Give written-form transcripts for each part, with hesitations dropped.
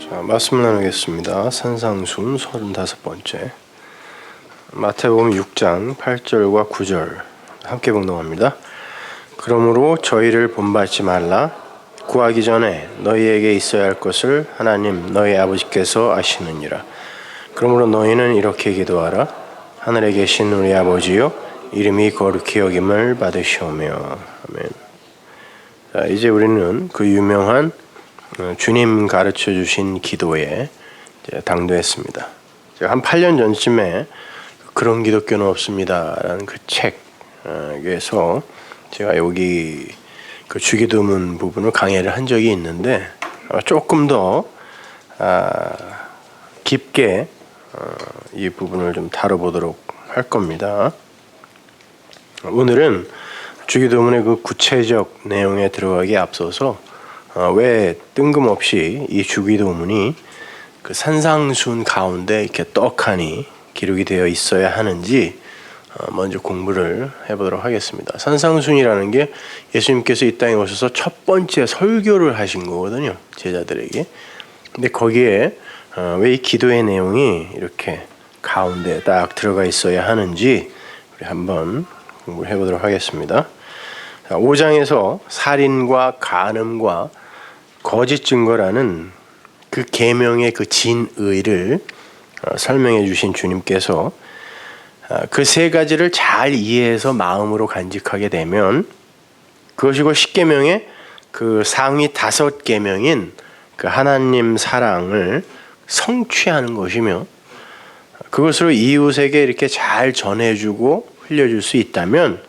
자, 말씀 나누겠습니다. 산상순 35번째. 마태복음 6장 8절과 9절 함께 봉독합니다. 그러므로 저희를 본받지 말라. 구하기 전에 너희에게 있어야 할 것을 하나님 너희 아버지께서 아시느니라. 그러므로 너희는 이렇게 기도하라. 하늘에 계신 우리 아버지요, 이름이 거룩히 여김을 받으시오며. 아멘. 자, 이제 우리는 그 유명한 주님 가르쳐 주신 기도에 당도했습니다. 제가 한 8년 전쯤에 그런 기독교는 없습니다라는 그 책에서 제가 여기 그 주기도문 부분을 강의를 한 적이 있는데 조금 더 깊게 이 부분을 좀 다뤄보도록 할 겁니다. 오늘은 주기도문의 그 구체적 내용에 들어가기에 앞서서 왜 뜬금없이 이 주기도문이 그 산상순 가운데 이렇게 떡하니 기록이 되어 있어야 하는지 먼저 공부를 해보도록 하겠습니다. 산상순이라는 게 예수님께서 이 땅에 오셔서 첫 번째 설교를 하신 거거든요, 제자들에게. 근데 거기에 왜 이 기도의 내용이 이렇게 가운데 딱 들어가 있어야 하는지 우리 한번 공부를 해보도록 하겠습니다. 5장에서 살인과 간음과 거짓 증거라는 그 계명의 그 진의를 설명해 주신 주님께서 그 세 가지를 잘 이해해서 마음으로 간직하게 되면 그것이고 10계명의 그 상위 5계명인 그 하나님 사랑을 성취하는 것이며, 그것으로 이웃에게 이렇게 잘 전해주고 흘려줄 수 있다면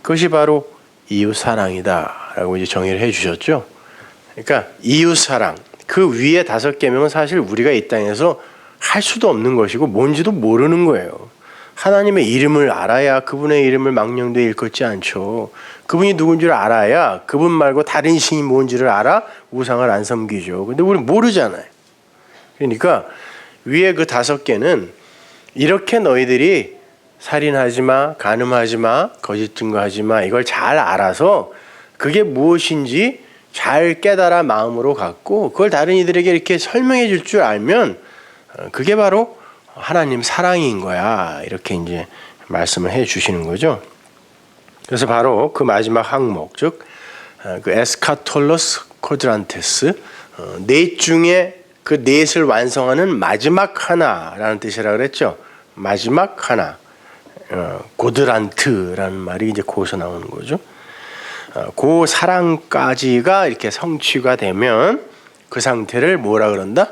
그것이 바로 이웃 사랑이다 라고 이제 정의를 해 주셨죠. 그러니까 이웃 사랑, 그 위에 5계명은 사실 우리가 이 땅에서 할 수도 없는 것이고 뭔지도 모르는 거예요. 하나님의 이름을 알아야 그분의 이름을 망령되이 일컫지 않죠. 그분이 누군 줄 알아야 그분 말고 다른 신이 뭔지를 알아 우상을 안 섬기죠. 근데 우리 모르잖아요. 그러니까 위에 그 5개는 이렇게 너희들이 살인하지 마, 간음하지 마, 거짓 증거하지 마, 이걸 잘 알아서 그게 무엇인지 잘 깨달아 마음으로 갖고 그걸 다른 이들에게 이렇게 설명해 줄 줄 알면 그게 바로 하나님 사랑인 거야, 이렇게 이제 말씀을 해 주시는 거죠. 그래서 바로 그 마지막 항목, 즉 그 에스카톨로스 쿼드란테스, 넷 중에 그 넷을 완성하는 마지막 하나라는 뜻이라 그랬죠. 마지막 하나, 고드란트라는 말이 이제 거기서 나오는 거죠. 그 사랑까지가 이렇게 성취가 되면 그 상태를 뭐라 그런다?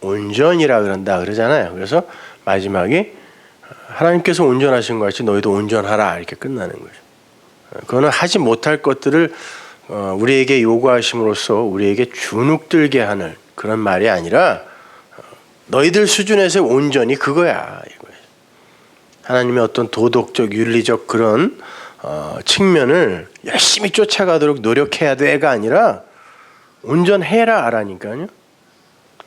온전이라 그런다 그러잖아요. 그래서 마지막에 하나님께서 온전하신 것 같이 너희도 온전하라, 이렇게 끝나는 거죠. 그거는 하지 못할 것들을 우리에게 요구하심으로써 우리에게 주눅들게 하는 그런 말이 아니라 너희들 수준에서 온전히 그거야, 이거예요. 하나님의 어떤 도덕적, 윤리적 그런 측면을 열심히 쫓아가도록 노력해야 돼가 아니라 온전해라 하라니까요.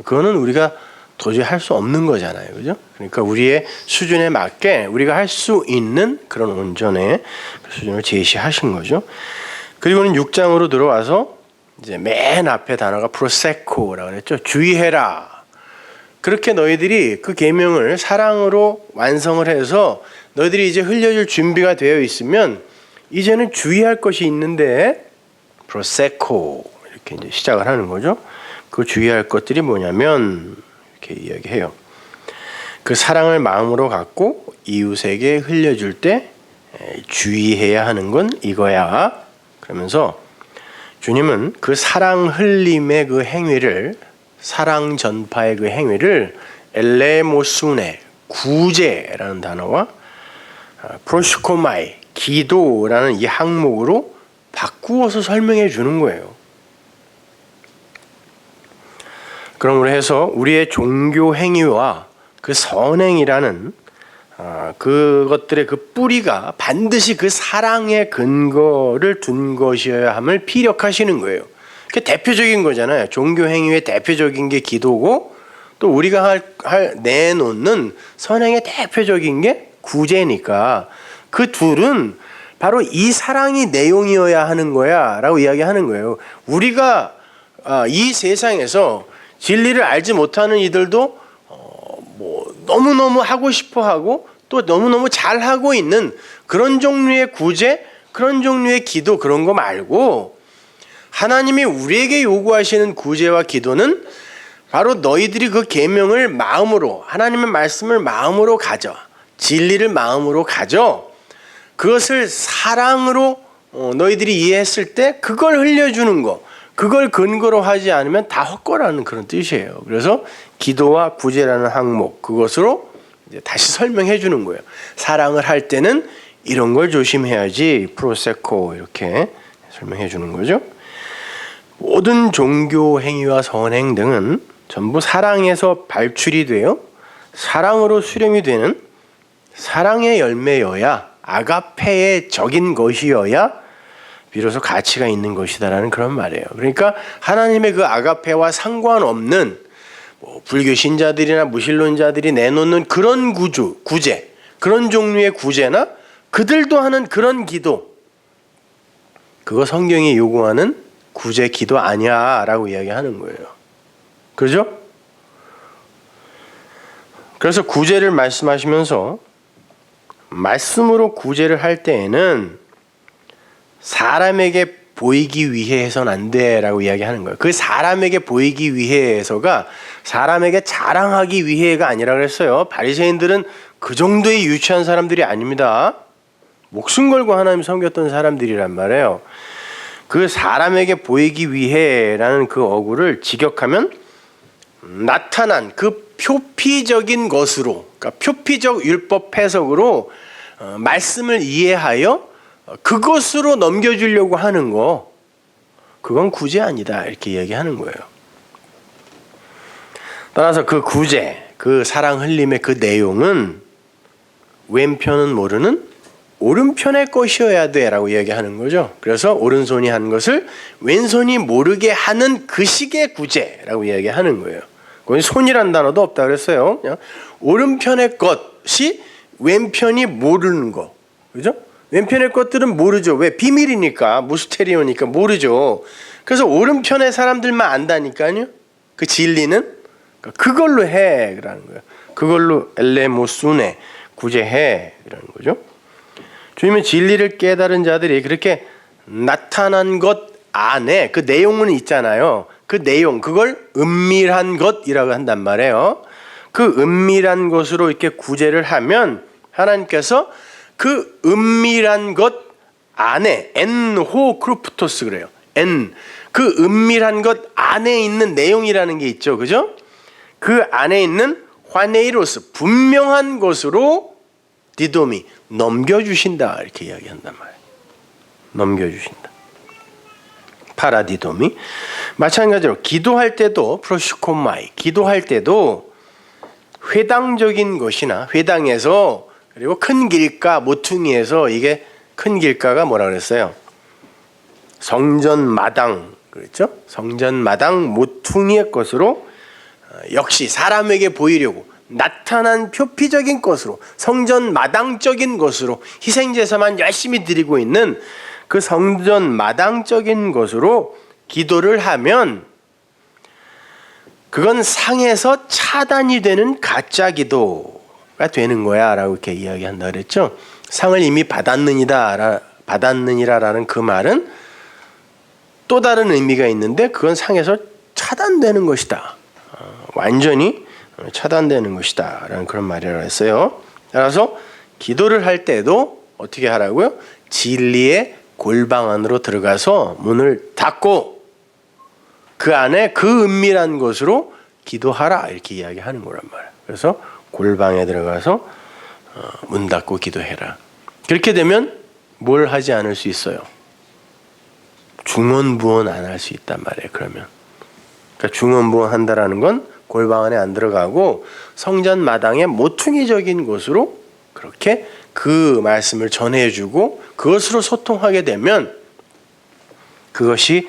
그거는 우리가 도저히 할 수 없는 거잖아요, 그죠? 그러니까 우리의 수준에 맞게 우리가 할 수 있는 그런 온전의 수준을 제시하신 거죠. 그리고는 6장으로 들어와서 이제 맨 앞에 단어가 프로세코라고 그랬죠. 주의해라. 그렇게 너희들이 그 계명을 사랑으로 완성을 해서 너희들이 이제 흘려줄 준비가 되어 있으면 이제는 주의할 것이 있는데 프로세코, 이렇게 이제 시작을 하는 거죠. 그 주의할 것들이 뭐냐면 이렇게 이야기해요. 그 사랑을 마음으로 갖고 이웃에게 흘려줄 때 주의해야 하는 건 이거야. 그러면서 주님은 그 사랑 흘림의 그 행위를, 사랑 전파의 그 행위를 엘레모순의 구제라는 단어와 프로시코마이 기도라는 이 항목으로 바꾸어서 설명해 주는 거예요. 그러므로 해서 우리의 종교 행위와 그 선행이라는 그것들의 그 뿌리가 반드시 그 사랑의 근거를 둔 것이어야 함을 피력하시는 거예요. 그게 대표적인 거잖아요. 종교 행위의 대표적인 게 기도고, 또 우리가 내놓는 선행의 대표적인 게 구제니까 그 둘은 바로 이 사랑이 내용이어야 하는 거야 라고 이야기하는 거예요. 우리가 이 세상에서 진리를 알지 못하는 이들도 뭐 너무너무 하고 싶어하고 또 너무너무 잘하고 있는 그런 종류의 구제, 그런 종류의 기도, 그런 거 말고 하나님이 우리에게 요구하시는 구제와 기도는 바로 너희들이 그 계명을 마음으로, 하나님의 말씀을 마음으로 가져, 진리를 마음으로 가져, 그것을 사랑으로 너희들이 이해했을 때 그걸 흘려주는 거, 그걸 근거로 하지 않으면 다 헛거라는 그런 뜻이에요. 그래서 기도와 구제라는 항목, 그것으로 이제 다시 설명해 주는 거예요. 사랑을 할 때는 이런 걸 조심해야지, 프로세코, 이렇게 설명해 주는 거죠. 모든 종교 행위와 선행 등은 전부 사랑에서 발출이 되어 사랑으로 수렴이 되는 사랑의 열매여야, 아가페의 적인 것이어야 비로소 가치가 있는 것이다라는 그런 말이에요. 그러니까 하나님의 그 아가페와 상관없는 불교 신자들이나 무신론자들이 내놓는 그런 구제, 그런 종류의 구제나 그들도 하는 그런 기도, 그거 성경이 요구하는 구제 기도 아니야 라고 이야기하는 거예요. 그죠? 그래서 구제를 말씀하시면서 말씀으로 구제를 할 때에는 사람에게 보이기 위해 해서는 안 돼라고 이야기하는 거예요. 그 사람에게 보이기 위해서가 사람에게 자랑하기 위해가 아니라 그랬어요. 바리새인들은 그 정도의 유치한 사람들이 아닙니다. 목숨 걸고 하나님 섬겼던 사람들이란 말이에요. 그 사람에게 보이기 위해라는 그 어구를 직역하면 나타난 그 표피적인 것으로, 그러니까 표피적 율법 해석으로 말씀을 이해하여 그것으로 넘겨주려고 하는 거, 그건 구제 아니다 이렇게 얘기하는 거예요. 따라서 그 구제, 그 사랑 흘림의 그 내용은 왼편은 모르는 오른편의 것이어야 돼라고 얘기하는 거죠. 그래서 오른손이 한 것을 왼손이 모르게 하는 그 식의 구제라고 얘기하는 거예요. 거기 손이란 단어도 없다 그랬어요. 그냥 오른편의 것이 왼편이 모르는 거, 그죠? 왼편의 것들은 모르죠. 왜? 비밀이니까, 무스테리오니까 모르죠. 그래서 오른편의 사람들만 안다니까요. 그 진리는 그걸로 해 라는 거예요. 그걸로 엘레모순에 구제해 라는 거죠. 주님은 진리를 깨달은 자들이 그렇게 나타난 것 안에 그 내용은 있잖아요. 그 내용, 그걸 은밀한 것이라고 한단 말이에요. 그 은밀한 것으로 이렇게 구제를 하면 하나님께서 그 은밀한 것 안에 엔호 크루프토스 그래요. 그 은밀한 것 안에 있는 내용이라는 게 있죠. 그죠? 그 안에 있는 화네이로스, 분명한 것으로 디도미, 넘겨주신다 이렇게 이야기한단 말이에요. 넘겨주신다. 파라디도미. 마찬가지로 기도할 때도 프로시코마이, 기도할 때도 회당적인 것이나 회당에서, 그리고 큰 길가, 모퉁이에서, 이게 큰 길가가 뭐라 그랬어요? 성전 마당, 그렇죠? 성전 마당 모퉁이의 것으로 역시 사람에게 보이려고 나타난 표피적인 것으로, 성전 마당적인 것으로 희생제사만 열심히 드리고 있는 그 성전 마당적인 것으로 기도를 하면 그건 상에서 차단이 되는 가짜 기도가 되는 거야 라고 이렇게 이야기한다 그랬죠. 상을 이미 받았느니라라는 그 말은 또 다른 의미가 있는데 그건 상에서 차단되는 것이다. 완전히 차단되는 것이다 라는 그런 말이라고 했어요. 따라서 기도를 할 때도 어떻게 하라고요? 진리의 골방 안으로 들어가서 문을 닫고 그 안에 그 은밀한 것으로 기도하라 이렇게 이야기하는 거란 말이에요. 그래서 골방에 들어가서 문 닫고 기도해라. 그렇게 되면 뭘 하지 않을 수 있어요? 중언부언 안 할 수 있단 말이에요. 그러면 그러니까 중언부언 한다라는 건 골방 안에 안 들어가고 성전 마당의 모퉁이적인 곳으로 그렇게 그 말씀을 전해주고 그것으로 소통하게 되면 그것이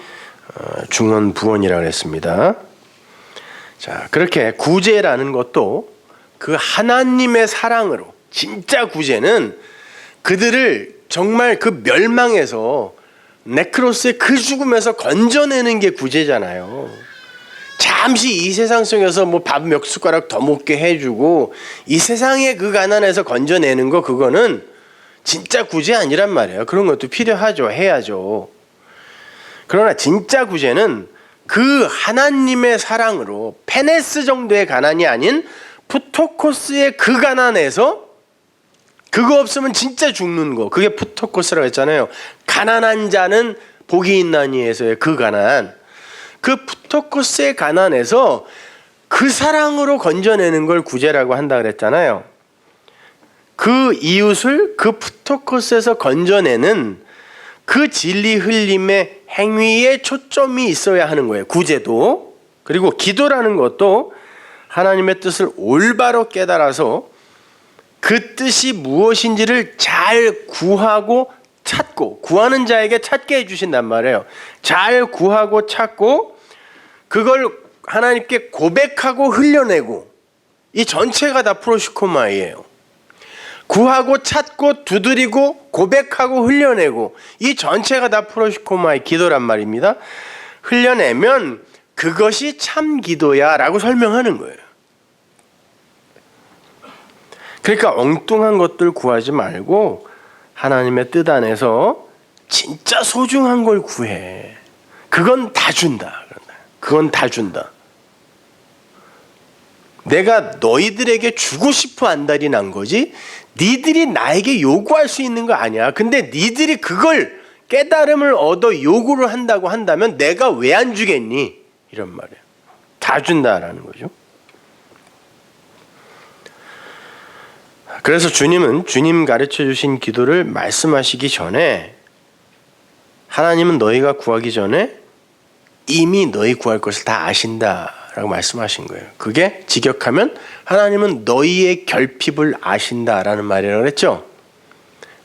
중언부언이라고 했습니다. 자, 그렇게 구제라는 것도 그 하나님의 사랑으로, 진짜 구제는 그들을 정말 그 멸망에서, 네크로스의 그 죽음에서 건져내는 게 구제잖아요. 잠시 이 세상 속에서 뭐 밥 몇 숟가락 더 먹게 해주고 이 세상의 그 가난에서 건져내는 거, 그거는 진짜 구제 아니란 말이에요. 그런 것도 필요하죠. 해야죠. 그러나 진짜 구제는 그 하나님의 사랑으로 페네스 정도의 가난이 아닌 푸토코스의 그 가난에서, 그거 없으면 진짜 죽는 거, 그게 푸토코스라고 했잖아요. 가난한 자는 복이 있나니에서의 그 가난, 그 푸토코스의 가난에서 그 사랑으로 건져내는 걸 구제라고 한다 그랬잖아요. 그 이웃을 그 푸토코스에서 건져내는 그 진리 흘림의 행위에 초점이 있어야 하는 거예요. 구제도. 그리고 기도라는 것도 하나님의 뜻을 올바로 깨달아서 그 뜻이 무엇인지를 잘 구하고 찾고, 구하는 자에게 찾게 해주신단 말이에요. 잘 구하고 찾고 그걸 하나님께 고백하고 흘려내고, 이 전체가 다 프로시코마이에요. 구하고 찾고 두드리고 고백하고 흘려내고, 이 전체가 다 프로시코마이 기도란 말입니다. 흘려내면 그것이 참 기도야 라고 설명하는 거예요. 그러니까 엉뚱한 것들 구하지 말고 하나님의 뜻 안에서 진짜 소중한 걸 구해. 그건 다 준다. 그건 다 준다. 내가 너희들에게 주고 싶어 안달이 난 거지 니들이 나에게 요구할 수 있는 거 아니야. 근데 니들이 그걸 깨달음을 얻어 요구를 한다고 한다면 내가 왜 안 주겠니? 이런 말이에요. 다 준다라는 거죠. 그래서 주님은 주님 가르쳐 주신 기도를 말씀하시기 전에, 하나님은 너희가 구하기 전에 이미 너희 구할 것을 다 아신다라고 말씀하신 거예요. 그게 직역하면 하나님은 너희의 결핍을 아신다라는 말이라고 그랬죠.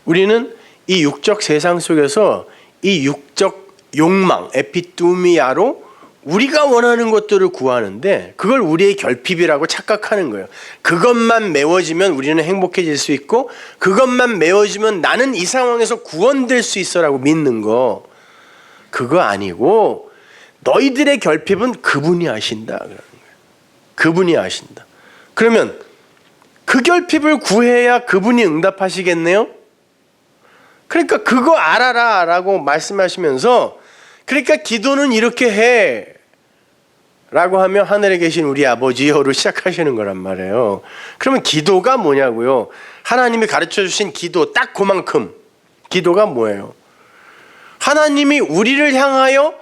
우리는 이 육적 세상 속에서 이 육적 욕망, 에피투미아로 우리가 원하는 것들을 구하는데 그걸 우리의 결핍이라고 착각하는 거예요. 그것만 메워지면 우리는 행복해질 수 있고, 그것만 메워지면 나는 이 상황에서 구원될 수 있어라고 믿는 거, 그거 아니고 너희들의 결핍은 그분이 아신다 그러는 거예요. 그분이 아신다. 그러면 그 결핍을 구해야 그분이 응답하시겠네요. 그러니까 그거 알아라 라고 말씀하시면서, 그러니까 기도는 이렇게 해 라고 하면 하늘에 계신 우리 아버지요로 시작하시는 거란 말이에요. 그러면 기도가 뭐냐고요? 하나님이 가르쳐 주신 기도 딱 그만큼. 기도가 뭐예요? 하나님이 우리를 향하여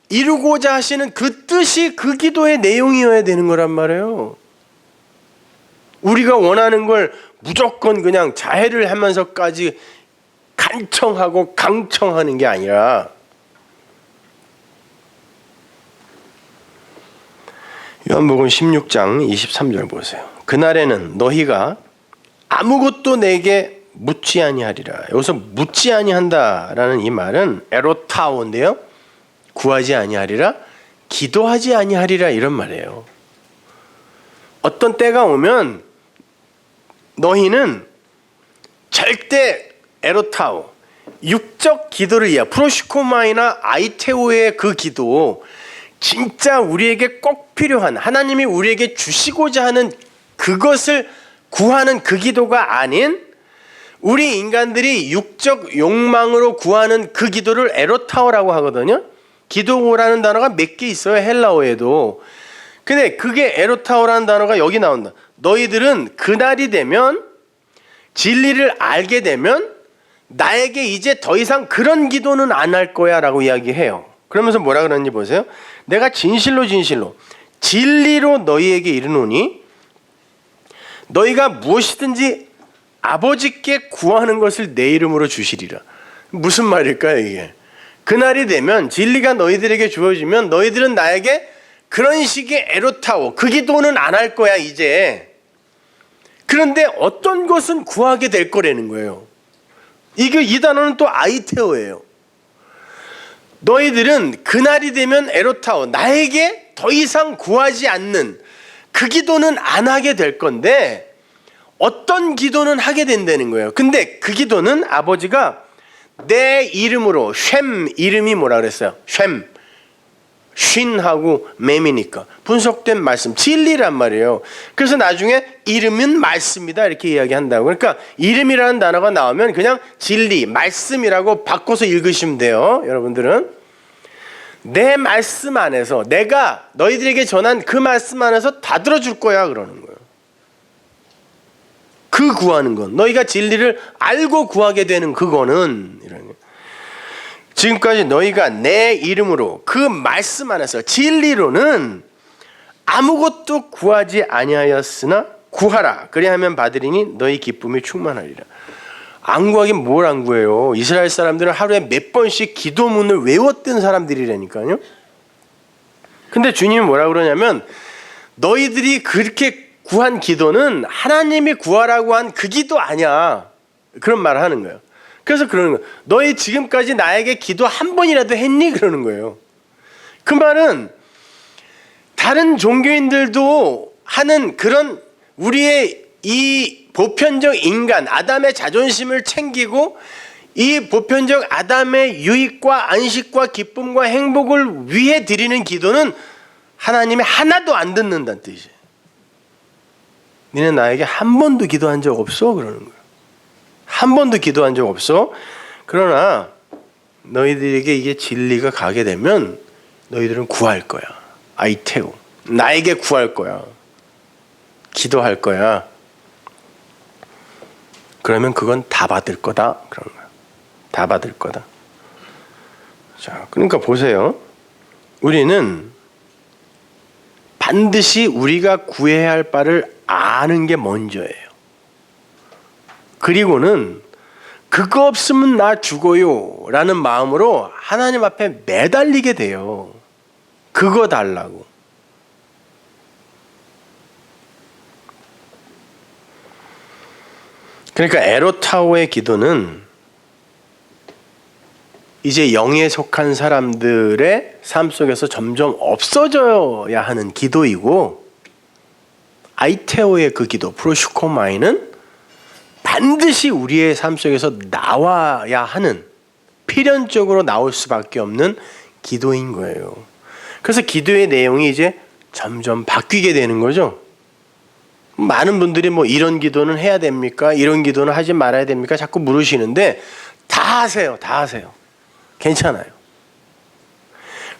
이루고자 하시는 그 뜻이 그 기도의 내용이어야 되는 거란 말이에요. 우리가 원하는 걸 무조건 그냥 자해를 하면서까지 간청하고 강청하는 게 아니라, 요한복음 16장 23절 보세요. 그날에는 너희가 아무것도 내게 묻지 아니하리라. 여기서 묻지 아니한다라는 이 말은 에로타오인데요. 구하지 아니하리라, 기도하지 아니하리라 이런 말이에요. 어떤 때가 오면 너희는 절대 에로타오, 육적 기도를 프로시코마이나 아이테오의 그 기도, 진짜 우리에게 꼭 필요한, 하나님이 우리에게 주시고자 하는 그것을 구하는 그 기도가 아닌, 우리 인간들이 육적 욕망으로 구하는 그 기도를 에로타오라고 하거든요. 기도라는 단어가 몇 개 있어요, 헬라어에도. 근데 그게 에로타오라는 단어가 여기 나온다. 너희들은 그날이 되면, 진리를 알게 되면 나에게 이제 더 이상 그런 기도는 안 할 거야 라고 이야기해요. 그러면서 뭐라 그러는지 보세요. 내가 진실로 진리로 너희에게 이르노니 너희가 무엇이든지 아버지께 구하는 것을 내 이름으로 주시리라. 무슨 말일까요 이게? 그날이 되면, 진리가 너희들에게 주어지면 너희들은 나에게 그런 식의 에로타오, 그 기도는 안 할 거야 이제. 그런데 어떤 것은 구하게 될 거라는 거예요. 이 단어는 또 아이테오예요. 너희들은 그날이 되면 에로타오, 나에게 더 이상 구하지 않는 그 기도는 안 하게 될 건데, 어떤 기도는 하게 된다는 거예요. 근데 그 기도는 아버지가 내 이름으로, 쉔 이름이 뭐라 그랬어요? 쉔. 쉰하고 맴이니까 분석된 말씀, 진리란 말이에요. 그래서 나중에 이름은 말씀이다 이렇게 이야기한다고. 그러니까 이름이라는 단어가 나오면 그냥 진리, 말씀이라고 바꿔서 읽으시면 돼요. 여러분들은 내 말씀 안에서, 내가 너희들에게 전한 그 말씀 안에서 다 들어줄 거야 그러는 거예요. 그 구하는 건, 너희가 진리를 알고 구하게 되는 그거는, 이런 거예요. 지금까지 너희가 내 이름으로 그 말씀 안에서 진리로는 아무것도 구하지 아니하였으나 구하라, 그리하면 받으리니 너희 기쁨이 충만하리라. 안 구하긴 뭘 안 구해요. 이스라엘 사람들은 하루에 몇 번씩 기도문을 외웠던 사람들이라니까요. 근데 주님이 뭐라 그러냐면, 너희들이 그렇게 구한 기도는 하나님이 구하라고 한 그 기도 아니야, 그런 말을 하는 거예요. 그래서 그러는 거예요. 너희 지금까지 나에게 기도 한 번이라도 했니? 그러는 거예요. 그 말은 다른 종교인들도 하는 그런 우리의 이 보편적 인간 아담의 자존심을 챙기고 이 보편적 아담의 유익과 안식과 기쁨과 행복을 위해 드리는 기도는 하나님이 하나도 안 듣는다는 뜻이에요. 니네 나에게 한 번도 기도한 적 없어? 그러는 거예요. 한 번도 기도한 적 없어? 그러나 너희들에게 이게 진리가 가게 되면 너희들은 구할 거야. 아이테오, 나에게 구할 거야. 기도할 거야. 그러면 그건 다 받을 거다. 그런 거야. 다 받을 거다. 자, 그러니까 보세요. 우리는 반드시 우리가 구해야 할 바를 아는 게 먼저예요. 그리고는 그거 없으면 나 죽어요 라는 마음으로 하나님 앞에 매달리게 돼요. 그거 달라고. 그러니까 에로타오의 기도는 이제 영에 속한 사람들의 삶 속에서 점점 없어져야 하는 기도이고, 아이테오의 그 기도, 프로슈코마이는 반드시 우리의 삶 속에서 나와야 하는, 필연적으로 나올 수밖에 없는 기도인 거예요. 그래서 기도의 내용이 이제 점점 바뀌게 되는 거죠. 많은 분들이 뭐 이런 기도는 해야 됩니까? 이런 기도는 하지 말아야 됩니까? 자꾸 물으시는데 다 하세요. 다 하세요. 괜찮아요.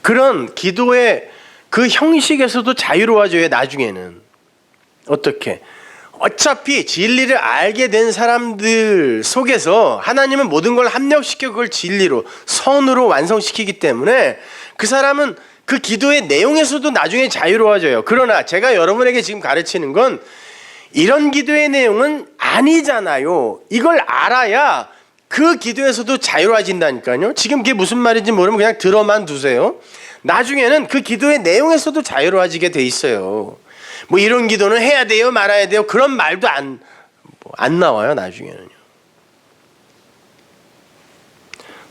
그런 기도의 그 형식에서도 자유로워져요. 나중에는. 어떻게? 어차피 진리를 알게 된 사람들 속에서 하나님은 모든 걸 합력시켜 그걸 진리로, 선으로 완성시키기 때문에 그 사람은 그 기도의 내용에서도 나중에 자유로워져요. 그러나 제가 여러분에게 지금 가르치는 건 이런 기도의 내용은 아니잖아요. 이걸 알아야 그 기도에서도 자유로워진다니까요. 지금 그게 무슨 말인지 모르면 그냥 들어만 두세요. 나중에는 그 기도의 내용에서도 자유로워지게 돼 있어요. 뭐 이런 기도는 해야 돼요, 말아야 돼요, 그런 말도 안 나와요.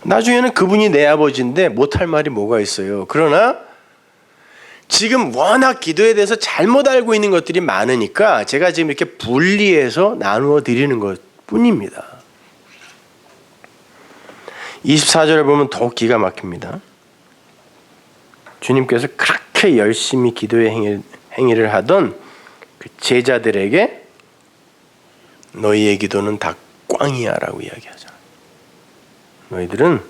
나중에는 그분이 내 아버지인데 못할 말이 뭐가 있어요. 그러나 지금 워낙 기도에 대해서 잘못 알고 있는 것들이 많으니까 제가 지금 이렇게 분리해서 나누어 드리는 것 뿐입니다. 24절을 보면 더욱 기가 막힙니다. 주님께서 그렇게 열심히 기도의 행위를 하던 그 제자들에게 너희의 기도는 다 꽝이야 라고 이야기하잖아요. 너희들은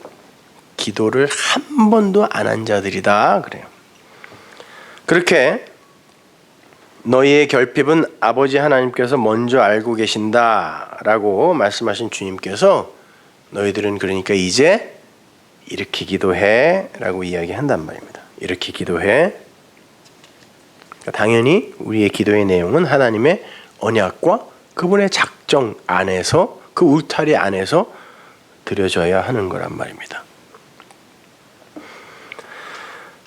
기도를 한 번도 안 한 자들이다 그래요. 그렇게 너희의 결핍은 아버지 하나님께서 먼저 알고 계신다 라고 말씀하신 주님께서 너희들은 그러니까 이제 이렇게 기도해 라고 이야기한단 말입니다. 이렇게 기도해. 당연히 우리의 기도의 내용은 하나님의 언약과 그분의 작정 안에서, 그 울타리 안에서 드려져야 하는 거란 말입니다.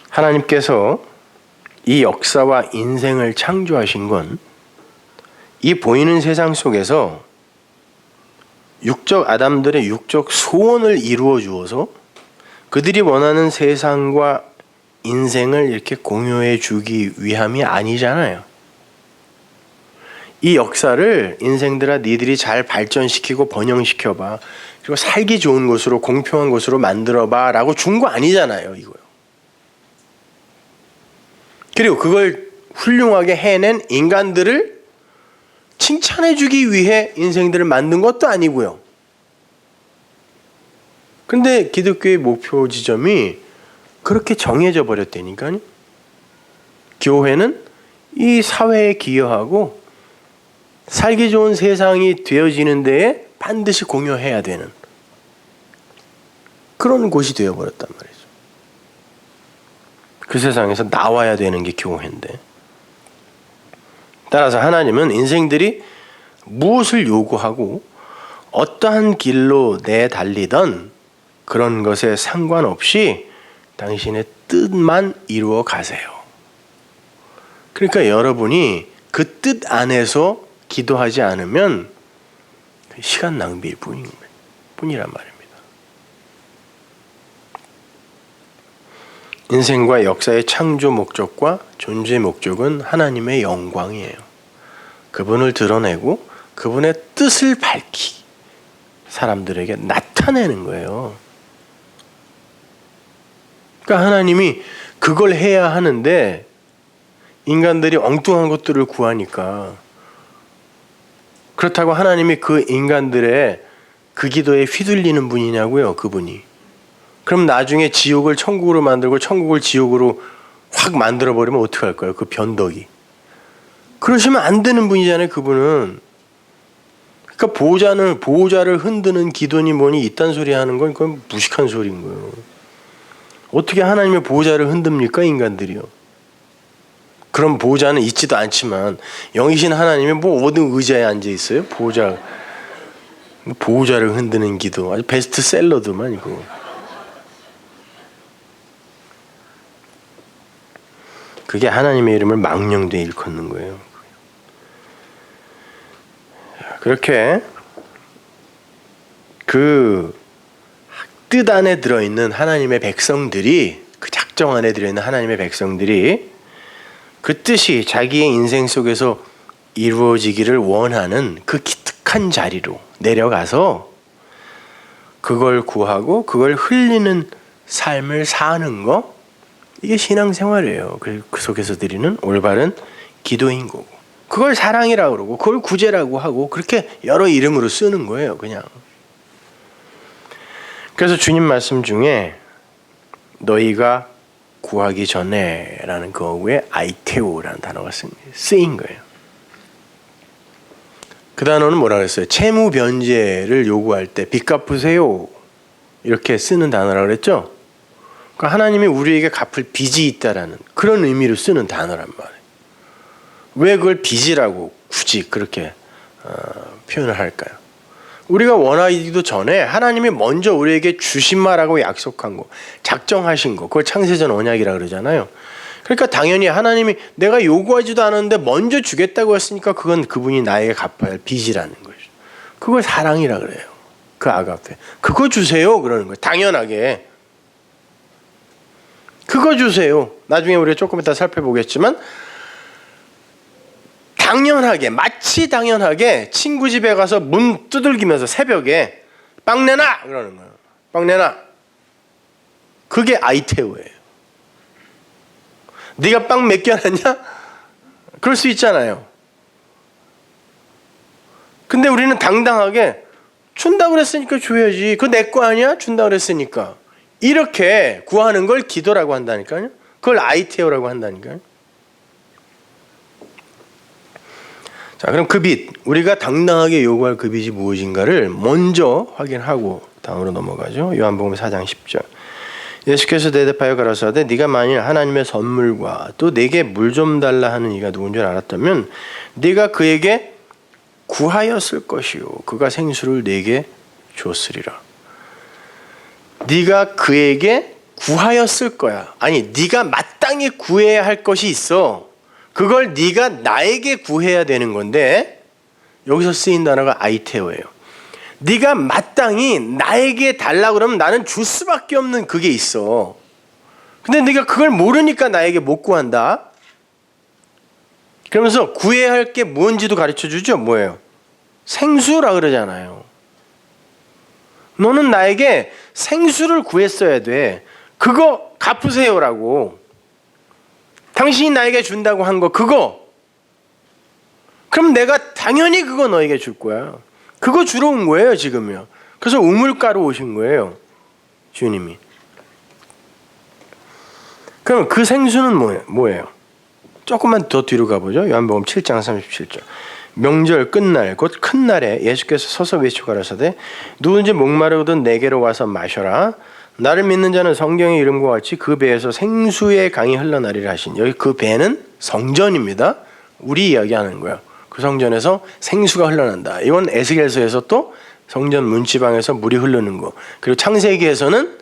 하나님께서 이 역사와 인생을 창조하신 건 이 보이는 세상 속에서 육적 아담들의 육적 소원을 이루어 주어서 그들이 원하는 세상과 인생을 이렇게 공유해 주기 위함이 아니잖아요. 이 역사를 인생들아 니들이 잘 발전시키고 번영시켜봐, 그리고 살기 좋은 곳으로, 공평한 곳으로 만들어봐 라고 준 거 아니잖아요. 이거요. 그리고 그걸 훌륭하게 해낸 인간들을 칭찬해주기 위해 인생들을 만든 것도 아니고요. 근데 기독교의 목표 지점이 그렇게 정해져 버렸다니까요. 교회는 이 사회에 기여하고 살기 좋은 세상이 되어지는 데에 반드시 공여해야 되는 그런 곳이 되어버렸단 말이죠. 그 세상에서 나와야 되는 게 교회인데, 따라서 하나님은 인생들이 무엇을 요구하고 어떠한 길로 내달리던 그런 것에 상관없이 당신의 뜻만 이루어 가세요. 그러니까 여러분이 그 뜻 안에서 기도하지 않으면 시간 낭비일 뿐이란 말입니다. 인생과 역사의 창조 목적과 존재 목적은 하나님의 영광이에요. 그분을 드러내고 그분의 뜻을 밝히 사람들에게 나타내는 거예요. 그러니까 하나님이 그걸 해야 하는데 인간들이 엉뚱한 것들을 구하니까, 그렇다고 하나님이 그 인간들의 그 기도에 휘둘리는 분이냐고요, 그분이. 그럼 나중에 지옥을 천국으로 만들고 천국을 지옥으로 확 만들어버리면 어떡할까요? 그 변덕이. 그러시면 안 되는 분이잖아요, 그분은. 그러니까 보호자를 흔드는 기도니 뭐니 이딴 소리 하는 건 그건 무식한 소리인 거예요. 어떻게 하나님의 보호자를 흔듭니까, 인간들이요? 그럼 보호자는 있지도 않지만 영이신 하나님이 뭐 어디 의자에 앉아 있어요? 보호자를 흔드는 기도, 아주 베스트셀러더만 이거. 그게 하나님의 이름을 망령되이 일컫는 거예요. 그렇게 그 뜻 안에 들어있는 하나님의 백성들이, 그 작정 안에 들어있는 하나님의 백성들이 그 뜻이 자기의 인생 속에서 이루어지기를 원하는 그 기특한 자리로 내려가서 그걸 구하고 그걸 흘리는 삶을 사는 거, 이게 신앙생활이에요. 그 속에서 드리는 올바른 기도인 거고, 그걸 사랑이라고 그러고 그걸 구제라고 하고 그렇게 여러 이름으로 쓰는 거예요, 그냥. 그래서 주님 말씀 중에 너희가 구하기 전에 라는 거에 아이테오라는 단어가 쓰인 거예요. 그 단어는 뭐라 그랬어요? 채무 변제를 요구할 때 빚 갚으세요 이렇게 쓰는 단어라고 그랬죠? 그러니까 하나님이 우리에게 갚을 빚이 있다라는 그런 의미로 쓰는 단어란 말이에요. 왜 그걸 빚이라고 굳이 그렇게 표현을 할까요? 우리가 원하기도 전에 하나님이 먼저 우리에게 주신마라고 약속한 거, 작정하신 거, 그걸 창세전 언약이라 그러잖아요. 그러니까 당연히 하나님이 내가 요구하지도 않았는데 먼저 주겠다고 했으니까 그건 그분이 나에게 갚아야 할 빚이라는 거죠. 그걸 사랑이라 그래요. 그 아가페. 그거 주세요 그러는 거예요. 당연하게. 그거 주세요. 나중에 우리가 조금 이따 살펴보겠지만 당연하게, 마치 당연하게 친구 집에 가서 문 두들기면서 새벽에 빵 내놔! 그러는 거예요. 빵 내놔. 그게 아이테오예요. 네가 빵 몇 개 하냐? 그럴 수 있잖아요. 근데 우리는 당당하게 준다 그랬으니까 줘야지. 그거 내 거 아니야? 준다 그랬으니까. 이렇게 구하는 걸 기도라고 한다니까요. 그걸 아이테오라고 한다니까요. 자, 그럼 그 빚, 우리가 당당하게 요구할 그 빚이 무엇인가를 먼저 확인하고 다음으로 넘어가죠. 요한복음 4장 10절. 예수께서 대답하여 가라사대 네가 만일 하나님의 선물과 또 내게 물 좀 달라 하는 이가 누군 줄 알았다면 네가 그에게 구하였을 것이요 그가 생수를 네게 줬으리라. 네가 그에게 구하였을 거야. 아니, 네가 마땅히 구해야 할 것이 있어. 그걸 네가 나에게 구해야 되는 건데 여기서 쓰인 단어가 아이테오예요. 네가 마땅히 나에게 달라고 그러면 나는 줄 수밖에 없는 그게 있어. 근데 네가 그걸 모르니까 나에게 못 구한다. 그러면서 구해야 할 게 뭔지도 가르쳐 주죠. 뭐예요? 생수라 그러잖아요. 너는 나에게 생수를 구했어야 돼. 그거 갚으세요라고. 당신이 나에게 준다고 한 거 그거. 그럼 내가 당연히 그거 너에게 줄 거야. 그거 주러 온 거예요 지금요. 그래서 우물가로 오신 거예요 주님이. 그럼 그 생수는 뭐예요? 조금만 더 뒤로 가보죠. 요한복음 7장 37절. 명절 끝날 곧 큰 날에 예수께서 서서 외치고 가라사대 누구든지 목마르거든 내게로 와서 마셔라. 나를 믿는 자는 성경의 이름과 같이 그 배에서 생수의 강이 흘러나리라 하신. 여기 그 배는 성전입니다. 우리 이야기하는 거예요. 그 성전에서 생수가 흘러난다. 이건 에스겔서에서 또 성전 문지방에서 물이 흐르는 거. 그리고 창세기에서는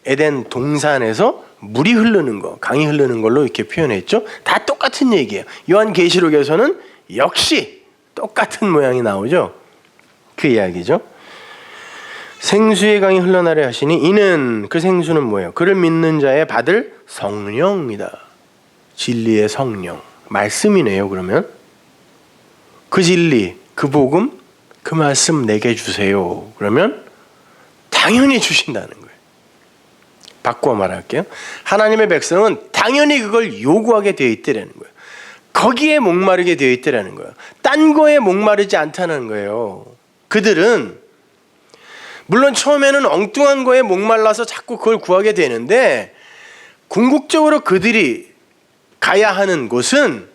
에덴 동산에서 물이 흐르는 거, 강이 흐르는 걸로 이렇게 표현했죠. 다 똑같은 얘기예요. 요한계시록에서는 역시 똑같은 모양이 나오죠. 그 이야기죠. 생수의 강이 흘러나려 하시니 이는 그 생수는 뭐예요? 그를 믿는 자의 받을 성령이다. 진리의 성령. 말씀이네요. 그러면 그 진리, 그 복음, 그 말씀 내게 주세요. 그러면 당연히 주신다는 거예요. 바꿔 말할게요. 하나님의 백성은 당연히 그걸 요구하게 되어 있다는 거예요. 거기에 목마르게 되어 있다는 거예요. 딴 거에 목마르지 않다는 거예요. 그들은 물론 처음에는 엉뚱한 거에 목말라서 자꾸 그걸 구하게 되는데 궁극적으로 그들이 가야 하는 곳은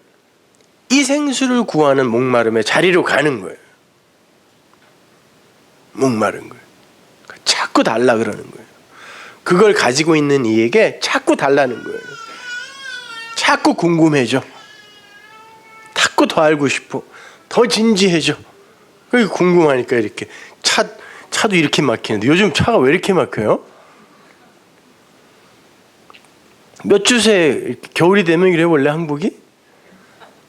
이 생수를 구하는 목마름의 자리로 가는 거예요. 목마른 거예요. 자꾸 달라 그러는 거예요. 그걸 가지고 있는 이에게 자꾸 달라는 거예요. 자꾸 궁금해져. 자꾸 더 알고 싶어. 더 진지해져. 그게 궁금하니까 이렇게 차도 이렇게 막히는데 요즘 차가 왜 이렇게 막혀요? 몇 주 새 겨울이 되면 이래 원래 한국이?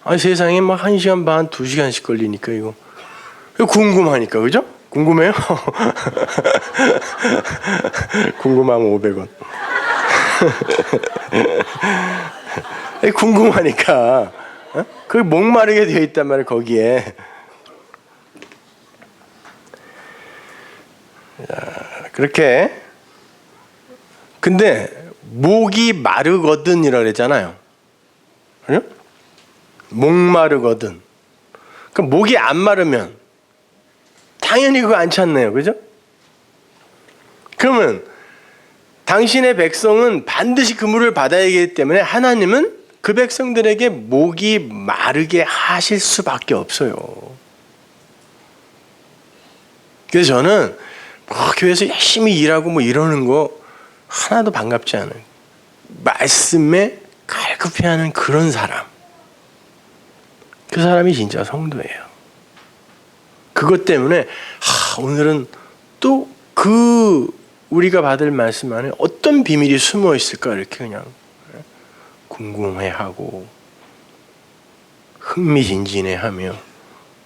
아 세상에 막 1시간 반, 2시간씩 걸리니까 이거 궁금하니까 그죠? 궁금해요? 궁금하면 500원. 궁금하니까 그 목마르게 되어 있단 말이에요 거기에. 그렇게 근데 목이 마르거든이라 그랬잖아요. 그죠? 목마르거든. 그럼 목이 안 마르면 당연히 그거 안 찾네요. 그죠? 그러면 당신의 백성은 반드시 그 물을 받아야 하기 때문에 하나님은 그 백성들에게 목이 마르게 하실 수밖에 없어요. 그래서 저는 교회에서 열심히 일하고 뭐 이러는 거 하나도 반갑지 않아요. 말씀에 갈급해하는 그런 사람. 그 사람이 진짜 성도예요. 그것 때문에 오늘은 또 그 우리가 받을 말씀 안에 어떤 비밀이 숨어 있을까 이렇게 그냥 궁금해하고 흥미진진해하며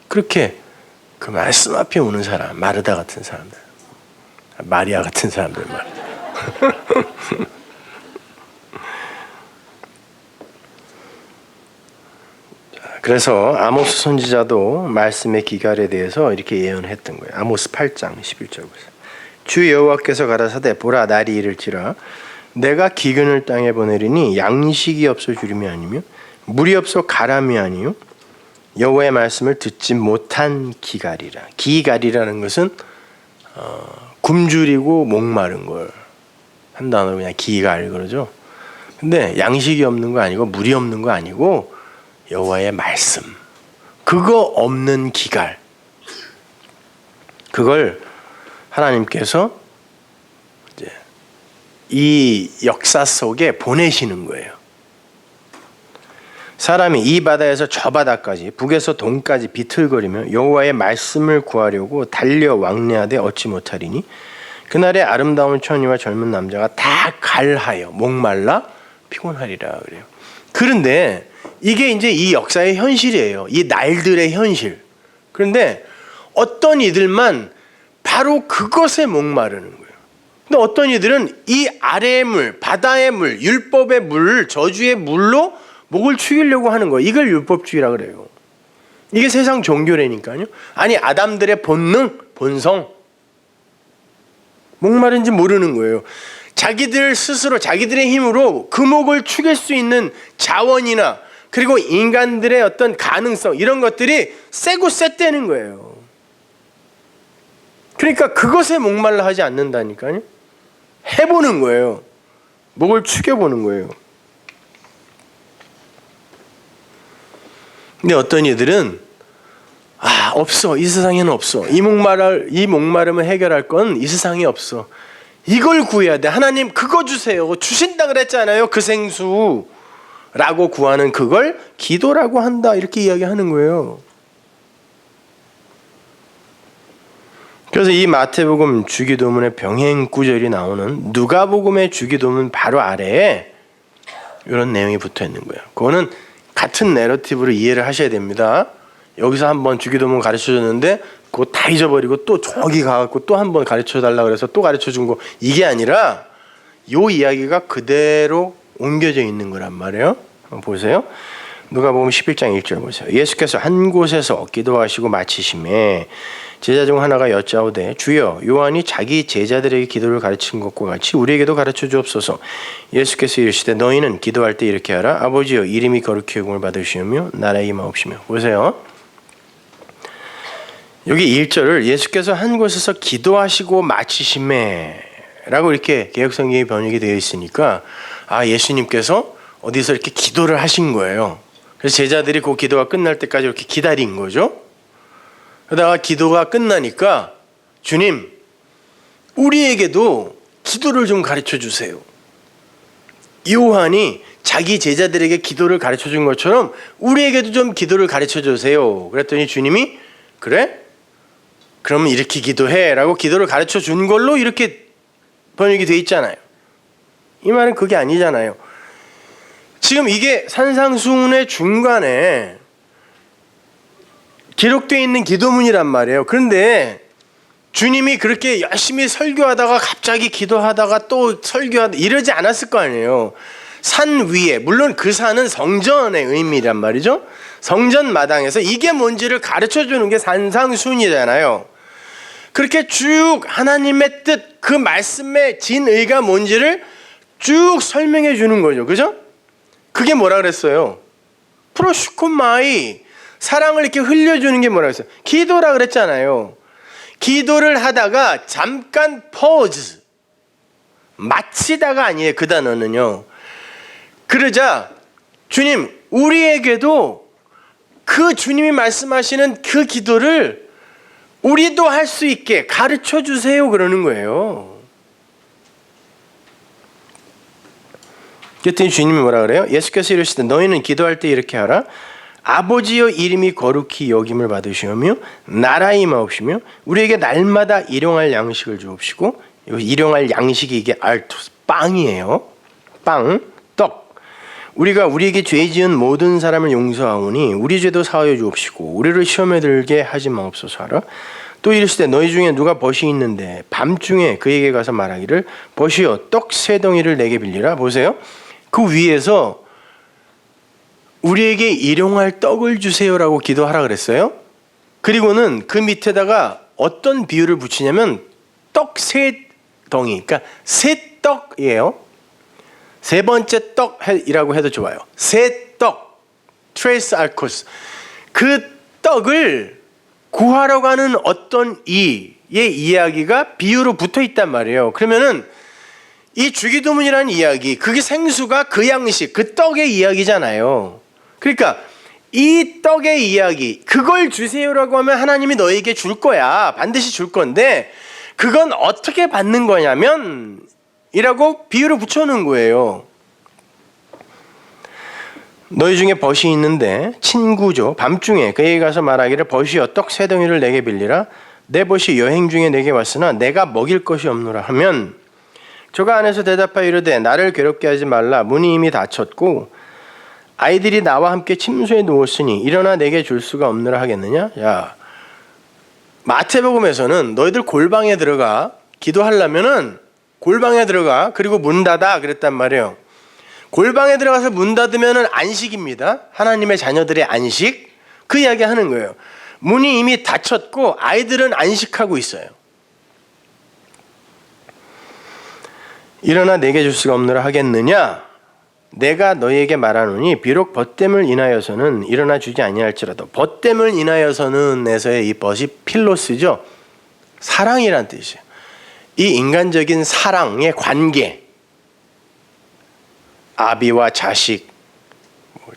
그렇게 그 말씀 앞에 오는 사람, 마르다 같은 사람들, 마리아 같은 사람들 말이죠. 그래서 아모스 선지자도 말씀의 기갈에 대해서 이렇게 예언했던 거예요. 아모스 8장 11절에서 주 여호와께서 가라사대 보라 날이 이를지라 내가 기근을 땅에 보내리니 양식이 없어 주림이 아니며 물이 없어 가람이 아니요 여호와의 말씀을 듣지 못한 기갈이라. 기갈이라는 것은 굶주리고 목마른 걸 한 단어로 그냥 기갈 그러죠. 근데 양식이 없는 거 아니고 물이 없는 거 아니고 여호와의 말씀 그거 없는 기갈 그걸 하나님께서 이제 이 역사 속에 보내시는 거예요. 사람이 이 바다에서 저 바다까지 북에서 동까지 비틀거리며 여호와의 말씀을 구하려고 달려 왕래하되 얻지 못하리니 그날에 아름다운 처녀와 젊은 남자가 다 갈하여 목말라 피곤하리라 그래요. 그런데 이게 이제 이 역사의 현실이에요. 이 날들의 현실. 그런데 어떤 이들만 바로 그것에 목마르는 거예요. 근데 어떤 이들은 이 아래의 물, 바다의 물, 율법의 물, 저주의 물로 목을 축이려고 하는 거예요. 이걸 율법주의라 그래요. 이게 세상 종교라니까요. 아니 아담들의 본능, 본성. 목마른지 모르는 거예요. 자기들 스스로 자기들의 힘으로 금옥을 축일 수 있는 자원이나 그리고 인간들의 어떤 가능성 이런 것들이 세고 셌다는 거예요. 그러니까 그것에 목말라 하지 않는다니까요. 해보는 거예요. 목을 축여보는 거예요. 근데 어떤 이들은 없어. 이 세상에는 없어. 이 목마름을 해결할 건 이 세상에 없어. 이걸 구해야 돼. 하나님 그거 주세요. 주신다 그랬잖아요. 그 생수. 라고 구하는 그걸 기도라고 한다. 이렇게 이야기하는 거예요. 그래서 이 마태복음 주기도문의 병행 구절이 나오는 누가복음의 주기도문 바로 아래에 이런 내용이 붙어 있는 거예요. 그거는 같은 내러티브로 이해를 하셔야 됩니다. 여기서 한번 주기도문 가르쳐줬는데 그거 다 잊어버리고 또 저기 가갖고 또 한번 가르쳐달라 그래서 또 가르쳐준 거 이게 아니라 요 이야기가 그대로 옮겨져 있는 거란 말이에요. 보세요. 누가복음 11장 1절 보세요. 예수께서 한 곳에서 기도하시고 마치심에 제자 중 하나가 여짜오되 주여 요한이 자기 제자들에게 기도를 가르친 것과 같이 우리에게도 가르쳐 주옵소서. 예수께서 이르시되 너희는 기도할 때 이렇게 하라. 아버지여 이름이 거룩히 여김을 받으시오며 나라의 임하옵시며. 보세요. 여기 1절을 예수께서 한 곳에서 기도하시고 마치심에 라고 이렇게 개역성경이 번역이 되어 있으니까 예수님께서 어디서 이렇게 기도를 하신 거예요. 그래서 제자들이 그 기도가 끝날 때까지 이렇게 기다린 거죠. 그러다가 기도가 끝나니까 주님 우리에게도 기도를 좀 가르쳐 주세요. 요한이 자기 제자들에게 기도를 가르쳐 준 것처럼 우리에게도 좀 기도를 가르쳐 주세요. 그랬더니 주님이 그래? 그러면 이렇게 기도해 라고 기도를 가르쳐 준 걸로 이렇게 번역이 돼 있잖아요. 이 말은 그게 아니잖아요. 지금 이게 산상수훈의 중간에 기록되어 있는 기도문이란 말이에요. 그런데 주님이 그렇게 열심히 설교하다가 갑자기 기도하다가 또 설교하다 이러지 않았을 거 아니에요. 산 위에, 물론 그 산은 성전의 의미란 말이죠. 성전 마당에서 이게 뭔지를 가르쳐 주는 게 산상수훈이잖아요. 그렇게 쭉 하나님의 뜻, 그 말씀의 진의가 뭔지를 쭉 설명해 주는 거죠. 그죠? 그게 뭐라 그랬어요? 프로슈코마이, 사랑을 이렇게 흘려주는 게 뭐라 그랬어요? 기도라 그랬잖아요. 기도를 하다가 잠깐 퍼즈, 마치다가 아니에요. 그 단어는요. 그러자 주님 우리에게도 그 주님이 말씀하시는 그 기도를 우리도 할 수 있게 가르쳐 주세요 그러는 거예요. 그랬더니 주님이 뭐라 그래요? 예수께서 이르시되 너희는 기도할 때 이렇게 하라. 아버지여 이름이 거룩히 여김을 받으시오며 나라의 임하옵시며 우리에게 날마다 일용할 양식을 주옵시고, 일용할 양식이 이게 알토스 빵이에요. 빵, 떡. 우리가 우리에게 죄 지은 모든 사람을 용서하오니 우리 죄도 사하여 주옵시고 우리를 시험에 들게 하지 마옵소서 하라. 또 이르시되 너희 중에 누가 벗이 있는데 밤중에 그에게 가서 말하기를 벗이여 떡 세 덩이를 내게 빌리라. 보세요. 그 위에서 우리에게 일용할 떡을 주세요라고 기도하라 그랬어요. 그리고는 그 밑에다가 어떤 비유를 붙이냐면 떡 세 덩이, 그러니까 세 떡이에요. 세 번째 떡이라고 해도 좋아요. 세 떡, 트레이스 알코스. 그 떡을 구하러 가는 어떤 이의 이야기가 비유로 붙어 있단 말이에요. 그러면은 이 주기도문이라는 이야기, 그게 생수가 그 양식, 그 떡의 이야기잖아요. 그러니까 이 떡의 이야기, 그걸 주세요라고 하면 하나님이 너에게 줄 거야. 반드시 줄 건데 그건 어떻게 받는 거냐면 이라고 비유를 붙여놓은 거예요. 너희 중에 벗이 있는데 친구죠. 밤중에 그에게 가서 말하기를 벗이여 떡 세 덩이를 내게 빌리라. 내 벗이 여행 중에 내게 왔으나 내가 먹일 것이 없노라 하면 저가 안에서 대답하여 이르되 나를 괴롭게 하지 말라. 문이 이미 닫혔고 아이들이 나와 함께 침소에 누웠으니 일어나 내게 줄 수가 없느라 하겠느냐. 야, 마태복음에서는 너희들 골방에 들어가 기도하려면은 골방에 들어가 그리고 문 닫아 그랬단 말이에요. 골방에 들어가서 문 닫으면은 안식입니다. 하나님의 자녀들의 안식. 그 이야기 하는 거예요. 문이 이미 닫혔고 아이들은 안식하고 있어요. 일어나 내게 줄 수가 없느라 하겠느냐? 내가 너희에게 말하노니 비록 벗됨을 인하여서는 일어나 주지 아니할지라도. 벗됨을 인하여서는 에서의 이 벗이 필로스죠. 사랑이란 뜻이에요. 이 인간적인 사랑의 관계, 아비와 자식,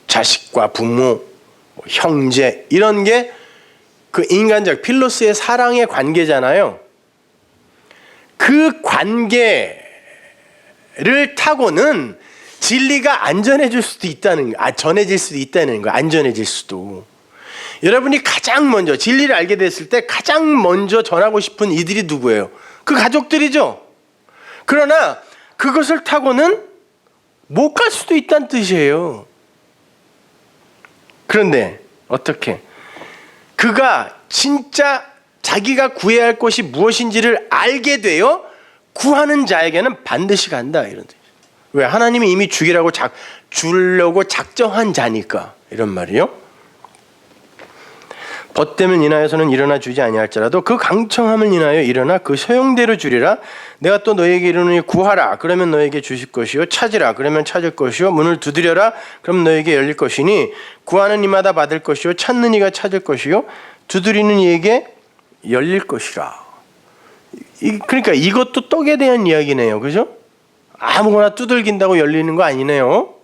자식과 부모, 형제, 이런 게 그 인간적 필로스의 사랑의 관계잖아요. 그 관계를 타고는 진리가 안전해질 수도 있다는 거, 전해질 수도 있다는 거, 안전해질 수도. 여러분이 가장 먼저 진리를 알게 됐을 때 가장 먼저 전하고 싶은 이들이 누구예요? 그 가족들이죠. 그러나 그것을 타고는 못 갈 수도 있다는 뜻이에요. 그런데 어떻게? 그가 진짜 자기가 구해야 할 것이 무엇인지를 알게 되어 구하는 자에게는 반드시 간다, 이런 뜻이에요. 왜? 하나님이 이미 주려고 작정한 자니까, 이런 말이요. 벗됨을 인하여서는 일어나 주지 아니할지라도 그 강청함을 인하여 일어나 그 소용대로 주리라. 내가 또 너에게 이르노니 구하라, 그러면 너에게 주실 것이요, 찾으라, 그러면 찾을 것이요, 문을 두드려라, 그럼 너에게 열릴 것이니 구하는 이마다 받을 것이요, 찾는 이가 찾을 것이요, 두드리는 이에게 열릴 것이라. 그러니까 이것도 떡에 대한 이야기네요. 그죠? 아무거나 두들긴다고 열리는 거 아니네요.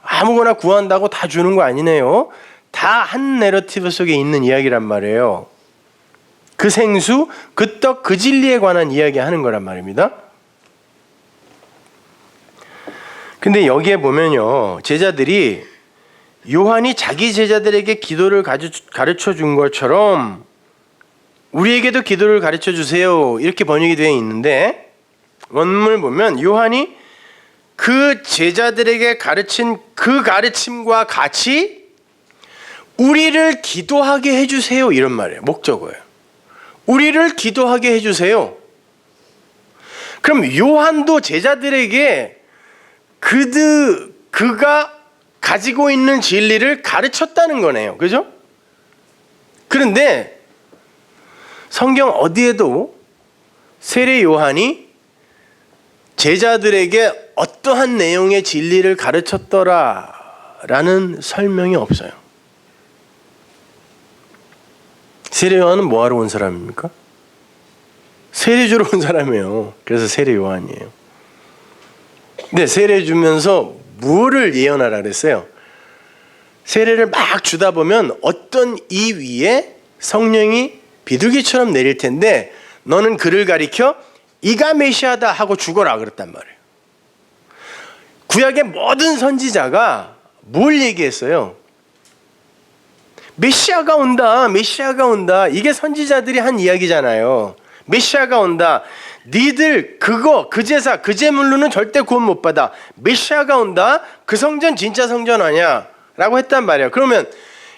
아무거나 구한다고 다 주는 거 아니네요. 다 한 내러티브 속에 있는 이야기란 말이에요. 그 생수, 그 떡, 그 진리에 관한 이야기 하는 거란 말입니다. 근데 여기에 보면요, 제자들이 요한이 자기 제자들에게 기도를 가르쳐 준 것처럼 우리에게도 기도를 가르쳐 주세요, 이렇게 번역이 되어 있는데, 원문을 보면 요한이 그 제자들에게 가르친 그 가르침과 같이 우리를 기도하게 해주세요, 이런 말이에요. 목적어예요. 우리를 기도하게 해주세요. 그럼 요한도 제자들에게 그가 가지고 있는 진리를 가르쳤다는 거네요. 그죠? 그런데 성경 어디에도 세례 요한이 제자들에게 어떠한 내용의 진리를 가르쳤더라라는 설명이 없어요. 세례 요한은 뭐하러 온 사람입니까? 세례 주러 온 사람이에요. 그래서 세례 요한이에요. 근데 세례 주면서 뭐를 예언하라 그랬어요? 세례를 막 주다 보면 어떤 이 위에 성령이 비둘기처럼 내릴 텐데 너는 그를 가리켜 이가 메시아다 하고 죽어라 그랬단 말이에요. 구약의 모든 선지자가 뭘 얘기했어요? 메시아가 온다, 메시아가 온다. 이게 선지자들이 한 이야기잖아요. 메시아가 온다. 니들 그 제사, 그 제물로는 절대 구원 못 받아. 메시아가 온다. 그 성전 진짜 성전 아니야 라고 했단 말이에요. 그러면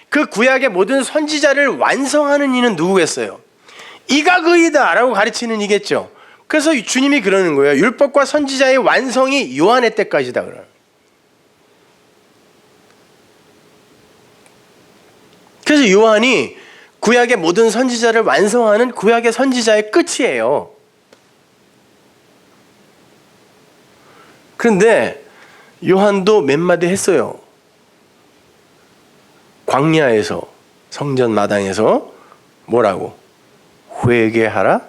그 구약의 모든 선지자를 완성하는 이는 누구겠어요? 이가 그이다 라고 가르치는 이겠죠. 그래서 주님이 그러는 거예요. 율법과 선지자의 완성이 요한의 때까지다 그러는. 그래서 요한이 구약의 모든 선지자를 완성하는 구약의 선지자의 끝이에요. 그런데 요한도 몇 마디 했어요. 광야에서, 성전 마당에서 뭐라고? 회개하라,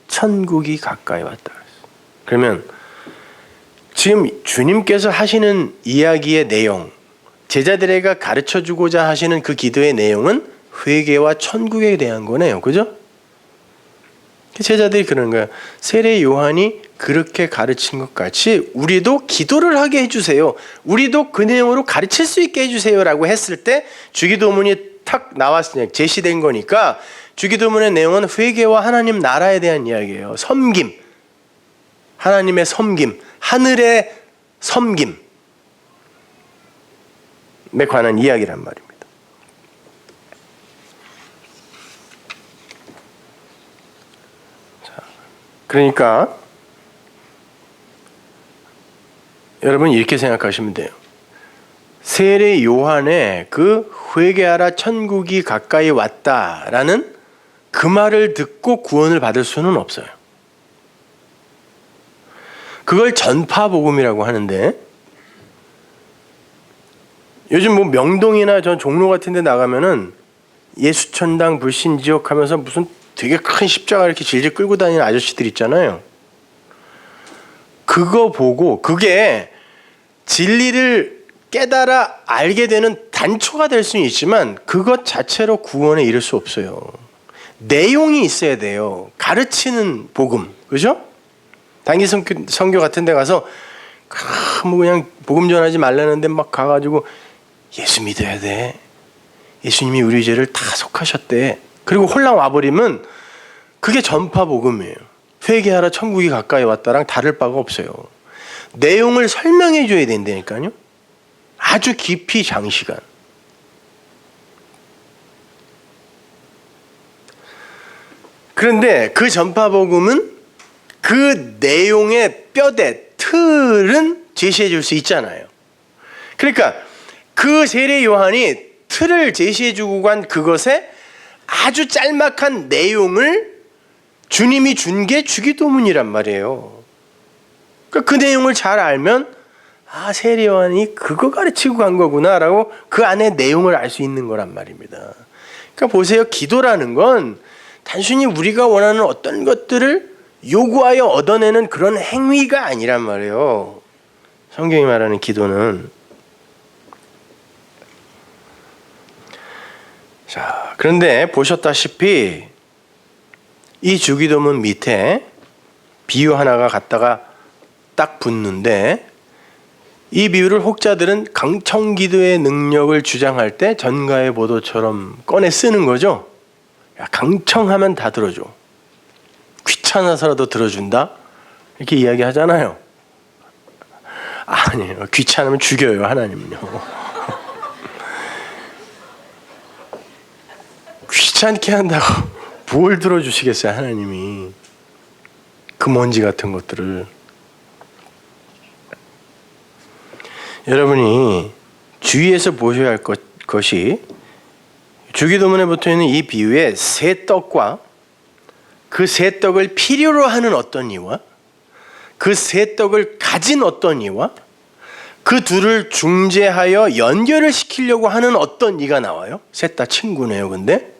천국이 가까이 왔다. 그러면 지금 주님께서 하시는 이야기의 내용, 제자들에게 가르쳐주고자 하시는 그 기도의 내용은 회개와 천국에 대한 거네요. 그죠? 제자들이 그러는 거예요. 세례 요한이 그렇게 가르친 것 같이 우리도 기도를 하게 해주세요. 우리도 그 내용으로 가르칠 수 있게 해주세요 라고 했을 때 주기도문이 탁 나왔으니까 제시된 거니까 주기도문의 내용은 회개와 하나님 나라에 대한 이야기예요. 섬김, 하나님의 섬김, 하늘의 섬김에 관한 이야기란 말입니다. 자, 그러니까 여러분 이렇게 생각하시면 돼요. 세례 요한의 그 회개하라 천국이 가까이 왔다라는 그 말을 듣고 구원을 받을 수는 없어요. 그걸 전파 복음이라고 하는데, 요즘 뭐 명동이나 저 종로 같은 데 나가면은 예수천당 불신지옥 하면서 무슨 되게 큰 십자가 이렇게 질질 끌고 다니는 아저씨들 있잖아요. 그거 보고 그게 진리를 깨달아 알게 되는 단초가 될 수는 있지만 그것 자체로 구원에 이를 수 없어요. 내용이 있어야 돼요. 가르치는 복음, 그죠? 단기 선교 같은 데 가서 뭐 그냥 복음 전하지 말라는데 막 가가지고 예수 믿어야 돼. 예수님이 우리 죄를 다 속하셨대. 그리고 홀랑 와버리면 그게 전파 복음이에요. 회개하라 천국이 가까이 왔다랑 다를 바가 없어요. 내용을 설명해 줘야 된다니까요. 아주 깊이 장시간. 그런데 그 전파 복음은 그 내용의 뼈대, 틀은 제시해 줄 수 있잖아요. 그러니까 그 세례 요한이 틀을 제시해 주고 간 그것에 아주 짤막한 내용을 주님이 준 게 주기도문이란 말이에요. 그러니까 그 내용을 잘 알면 아, 세례 요한이 그거 가르치고 간 거구나라고 그 안에 내용을 알 수 있는 거란 말입니다. 그러니까 보세요. 기도라는 건 단순히 우리가 원하는 어떤 것들을 요구하여 얻어내는 그런 행위가 아니란 말이에요. 성경이 말하는 기도는. 자, 그런데 보셨다시피 이 주기도문 밑에 비유 하나가 갖다가 딱 붙는데, 이 비유를 혹자들은 강청기도의 능력을 주장할 때 전가의 보도처럼 꺼내 쓰는 거죠. 야, 강청하면 다 들어줘. 귀찮아서라도 들어준다? 이렇게 이야기하잖아요. 아니에요. 귀찮으면 죽여요, 하나님은요. 귀찮게 한다고 뭘 들어주시겠어요, 하나님이. 그 먼지 같은 것들을. 여러분이 주의해서 보셔야 할 것이, 주기도문에 붙어있는 이 비유에 새 떡과 그 새 떡을 필요로 하는 어떤 이와 그 새 떡을 가진 어떤 이와 그 둘을 중재하여 연결을 시키려고 하는 어떤 이가 나와요. 셋 다 친구네요. 근데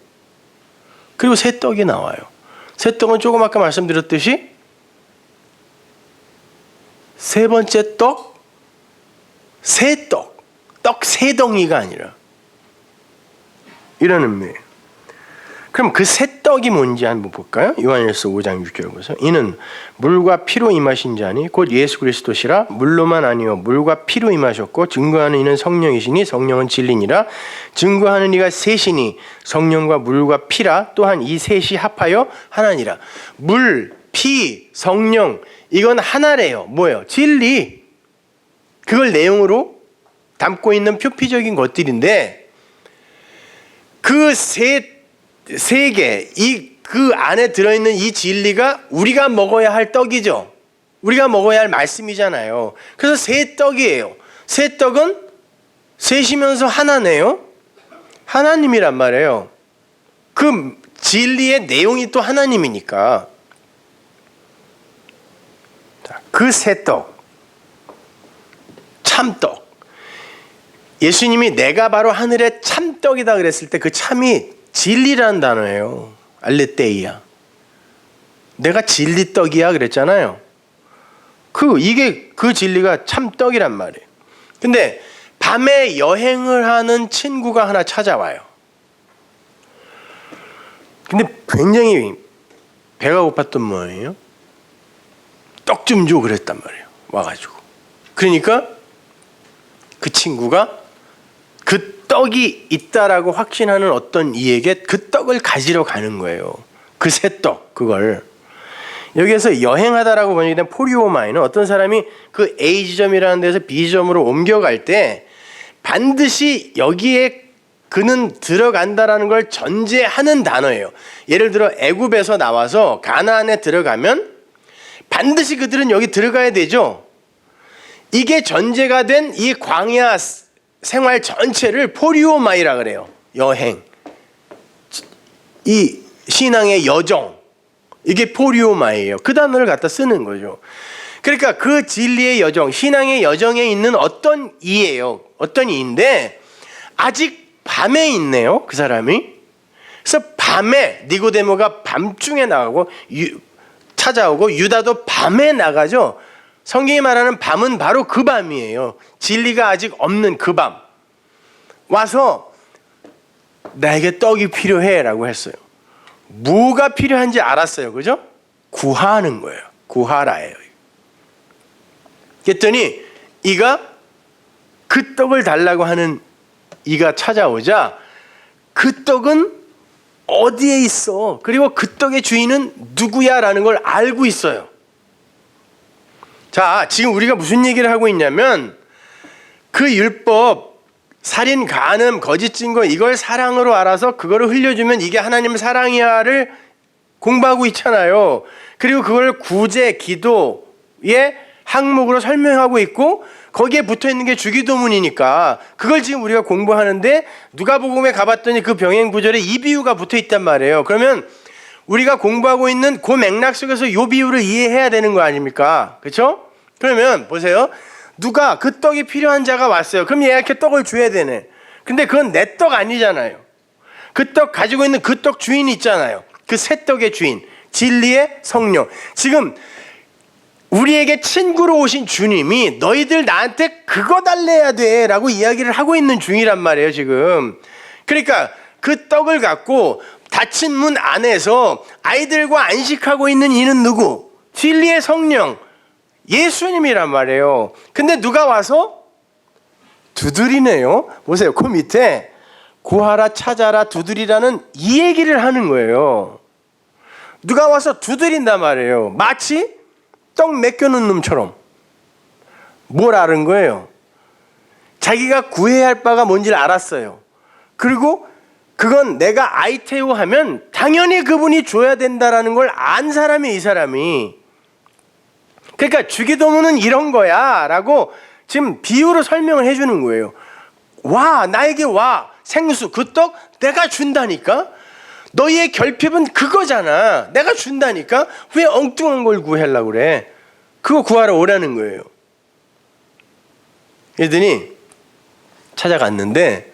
그리고 새 떡이 나와요. 새 떡은 조금 아까 말씀드렸듯이 세 번째 떡, 새 떡, 떡 세 덩이가 아니라 이런 의미예요. 그럼 그 새 떡이 뭔지 한번 볼까요? 요한일서 5장 6절 보세요. 이는 물과 피로 임하신 자니 곧 예수 그리스도시라. 물로만 아니요 물과 피로 임하셨고 증거하는 이는 성령이시니 성령은 진리니라. 증거하는 이가 셋이니 성령과 물과 피라. 또한 이 셋이 합하여 하나니라. 물, 피, 성령, 이건 하나래요. 뭐예요? 진리. 그걸 내용으로 담고 있는 표피적인 것들인데, 그 세 개, 그 안에 들어있는 이 진리가 우리가 먹어야 할 떡이죠. 우리가 먹어야 할 말씀이잖아요. 그래서 세 떡이에요. 세 떡은 셋이면서 하나네요. 하나님이란 말이에요. 그 진리의 내용이 또 하나님이니까. 그 세 떡, 참떡. 예수님이 내가 바로 하늘의 참떡이다 그랬을 때 그 참이 진리라는 단어예요. 알레테이야. 내가 진리떡이야 그랬잖아요. 이게 그 진리가 참떡이란 말이에요. 근데 밤에 여행을 하는 친구가 하나 찾아와요. 근데 굉장히 배가 고팠던 모양이에요. 떡 좀 줘 그랬단 말이에요. 와가지고. 그러니까 그 친구가 그 떡이 있다라고 확신하는 어떤 이에게 그 떡을 가지러 가는 거예요. 그 새 떡, 그걸. 여기에서 여행하다라고 번역된 포리오마이는 어떤 사람이 그 A 지점이라는 데서 B 지점으로 옮겨갈 때 반드시 여기에 그는 들어간다라는 걸 전제하는 단어예요. 예를 들어 애굽에서 나와서 가나안에 들어가면 반드시 그들은 여기 들어가야 되죠. 이게 전제가 된 이 광야 생활 전체를 포리오마이라 그래요. 여행. 이 신앙의 여정. 이게 포리오마이예요. 그 단어를 갖다 쓰는 거죠. 그러니까 그 진리의 여정, 신앙의 여정에 있는 어떤 이예요. 어떤 이인데 아직 밤에 있네요. 그 사람이. 그래서 밤에 니고데모가 밤중에 나가고 찾아오고 유다도 밤에 나가죠. 성경이 말하는 밤은 바로 그 밤이에요. 진리가 아직 없는 그 밤. 와서 나에게 떡이 필요해 라고 했어요. 뭐가 필요한지 알았어요. 그죠? 구하는 거예요. 구하라예요. 그랬더니 이가 그 떡을 달라고 하는 이가 찾아오자 그 떡은 어디에 있어? 그리고 그 떡의 주인은 누구야? 라는 걸 알고 있어요. 자, 지금 우리가 무슨 얘기를 하고 있냐면 그 율법, 살인, 간음, 거짓 증거 이걸 사랑으로 알아서 그거를 흘려주면 이게 하나님 사랑이야를 공부하고 있잖아요. 그리고 그걸 구제, 기도의 항목으로 설명하고 있고 거기에 붙어있는 게 주기도문이니까 그걸 지금 우리가 공부하는데 누가복음에 가봤더니 그 병행 구절에 이 비유가 붙어있단 말이에요. 그러면 우리가 공부하고 있는 그 맥락 속에서 이 비유를 이해해야 되는 거 아닙니까? 그렇죠? 그러면 보세요. 누가 그 떡이 필요한 자가 왔어요. 그럼 얘한테 떡을 줘야 되네. 근데 그건 내 떡 아니잖아요. 그 떡 가지고 있는 그 떡 주인이 있잖아요. 그 새 떡의 주인, 진리의 성령. 지금 우리에게 친구로 오신 주님이 너희들 나한테 그거 달래야 돼 라고 이야기를 하고 있는 중이란 말이에요 지금. 그러니까 그 떡을 갖고 닫힌 문 안에서 아이들과 안식하고 있는 이는 누구? 진리의 성령 예수님이란 말이에요. 근데 누가 와서 두드리네요. 보세요. 그 밑에 구하라 찾아라 두드리라는 이 얘기를 하는 거예요. 누가 와서 두드린단 말이에요. 마치 떡 맡겨놓은 놈처럼. 뭘 아는 거예요? 자기가 구해야 할 바가 뭔지를 알았어요. 그리고 그건 내가 아이테오 하면 당연히 그분이 줘야 된다라는 걸 안 사람이 이 사람이. 그러니까 주기도문은 이런 거야 라고 지금 비유로 설명을 해주는 거예요. 와, 나에게 와. 생수, 그 떡 내가 준다니까. 너희의 결핍은 그거잖아. 내가 준다니까. 왜 엉뚱한 걸 구하려고 그래? 그거 구하러 오라는 거예요. 그랬더니 찾아갔는데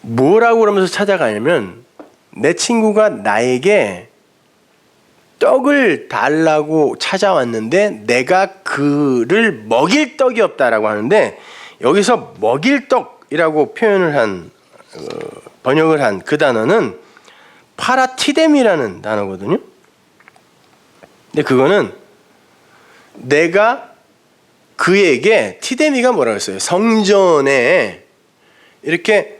뭐라고 그러면서 찾아가냐면 내 친구가 나에게 떡을 달라고 찾아왔는데 내가 그를 먹일 떡이 없다라고 하는데 여기서 먹일 떡이라고 표현을 한 번역을 한 그 단어는 파라티뎀이라는 단어거든요. 근데 그거는 내가 그에게 티데미가 뭐라고 했어요? 성전에 이렇게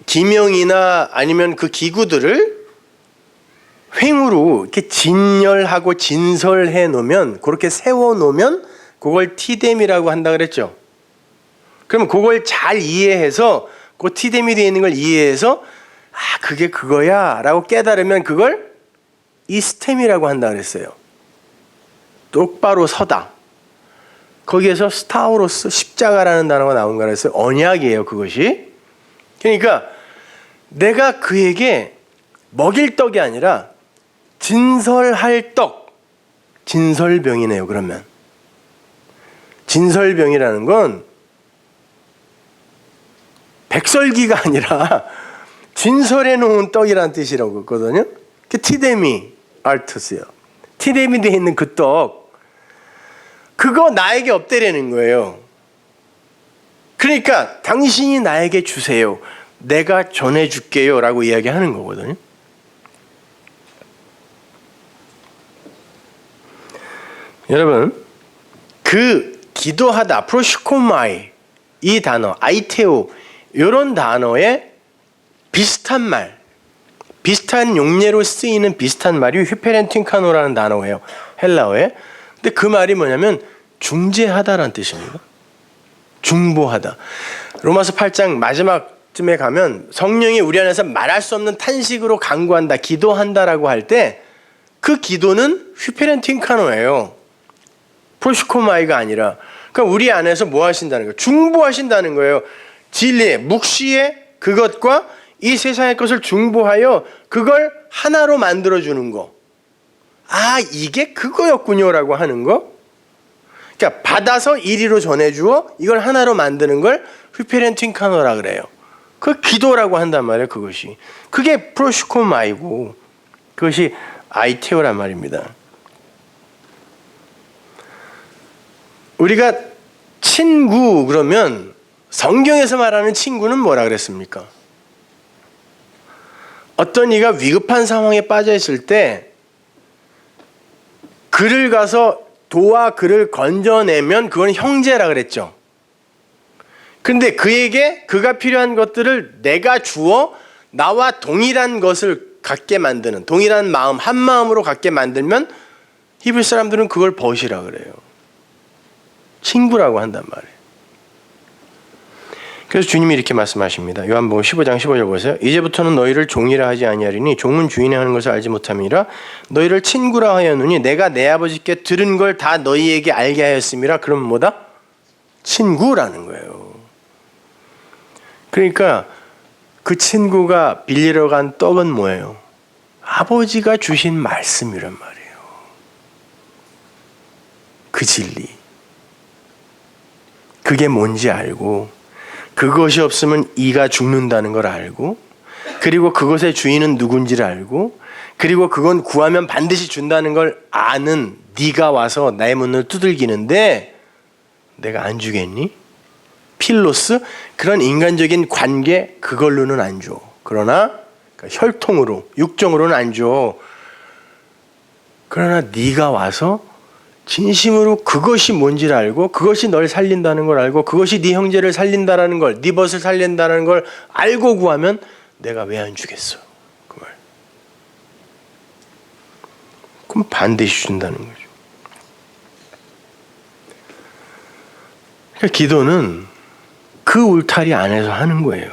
기명이나 아니면 그 기구들을 횡으로 이렇게 진열하고 진설해 놓으면 그렇게 세워 놓으면 그걸 티뎀이라고 한다 그랬죠. 그러면 그걸 잘 이해해서 그 티뎀이 되어 있는 걸 이해해서 아 그게 그거야 라고 깨달으면 그걸 이스템이라고 한다 그랬어요. 똑바로 서다. 거기에서 스타우로스 십자가라는 단어가 나온 거라 해서 언약이에요 그것이. 그러니까 내가 그에게 먹일 떡이 아니라 진설할 떡. 진설병이네요 그러면. 진설병이라는 건 백설기가 아니라 진설해 놓은 떡이라는 뜻이라고 했거든요. 그 티데미 알투스요. 티데미 되어 있는 그 떡. 그거 나에게 없대라는 거예요. 그러니까 당신이 나에게 주세요. 내가 전해줄게요 라고 이야기하는 거거든요. 여러분 그 기도하다 프로시코마이 이 단어 아이테오 이런 단어에 비슷한 말 비슷한 용례로 쓰이는 비슷한 말이 휴페렌틴카노라는 단어예요. 헬라어에. 근데 그 말이 뭐냐면 중재하다라는 뜻입니다. 중보하다. 로마서 8장 마지막쯤에 가면 성령이 우리 안에서 말할 수 없는 탄식으로 간구한다, 기도한다라고 할 때 그 기도는 휴페렌틴카노예요. 프로시코마이가 아니라. 그러니까 우리 안에서 뭐 하신다는 거예요? 중보하신다는 거예요. 진리의 묵시의 그것과 이 세상의 것을 중보하여 그걸 하나로 만들어주는 거. 아, 이게 그거였군요라고 하는 거. 그러니까 받아서 이리로 전해주어 이걸 하나로 만드는 걸 휘페렌팅카노라 그래요. 그 기도라고 한단 말이에요. 그것이. 그게 프로시코마이고 그것이 아이테오란 말입니다. 우리가 친구 그러면 성경에서 말하는 친구는 뭐라 그랬습니까? 어떤 이가 위급한 상황에 빠져 있을 때 그를 가서 도와 그를 건져내면 그건 형제라 그랬죠. 근데 그에게 그가 필요한 것들을 내가 주어 나와 동일한 것을 갖게 만드는, 동일한 마음, 한 마음으로 갖게 만들면 히브리 사람들은 그걸 벗이라 그래요. 친구라고 한단 말이에요. 그래서 주님이 이렇게 말씀하십니다. 요한복음 15장 15절 보세요. 이제부터는 너희를 종이라 하지 아니하리니 종은 주인이 하는 것을 알지 못함이라 너희를 친구라 하였느니 내가 내 아버지께 들은 걸 다 너희에게 알게 하였음이라. 그러면 뭐다? 친구라는 거예요. 그러니까 그 친구가 빌리러 간 떡은 뭐예요? 아버지가 주신 말씀이란 말이에요. 그 진리. 그게 뭔지 알고 그것이 없으면 이가 죽는다는 걸 알고 그리고 그것의 주인은 누군지를 알고 그리고 그건 구하면 반드시 준다는 걸 아는 네가 와서 나의 문을 두들기는데 내가 안 주겠니? 필로스 그런 인간적인 관계 그걸로는 안 줘. 그러나 혈통으로 육정으로는 안 줘. 그러나 네가 와서 진심으로 그것이 뭔지를 알고 그것이 널 살린다는 걸 알고 그것이 네 형제를 살린다라는 걸 네 벗을 살린다는 걸 알고 구하면 내가 왜 안 주겠어? 그 말. 그럼 반드시 준다는 거죠. 그러니까 기도는 그 울타리 안에서 하는 거예요.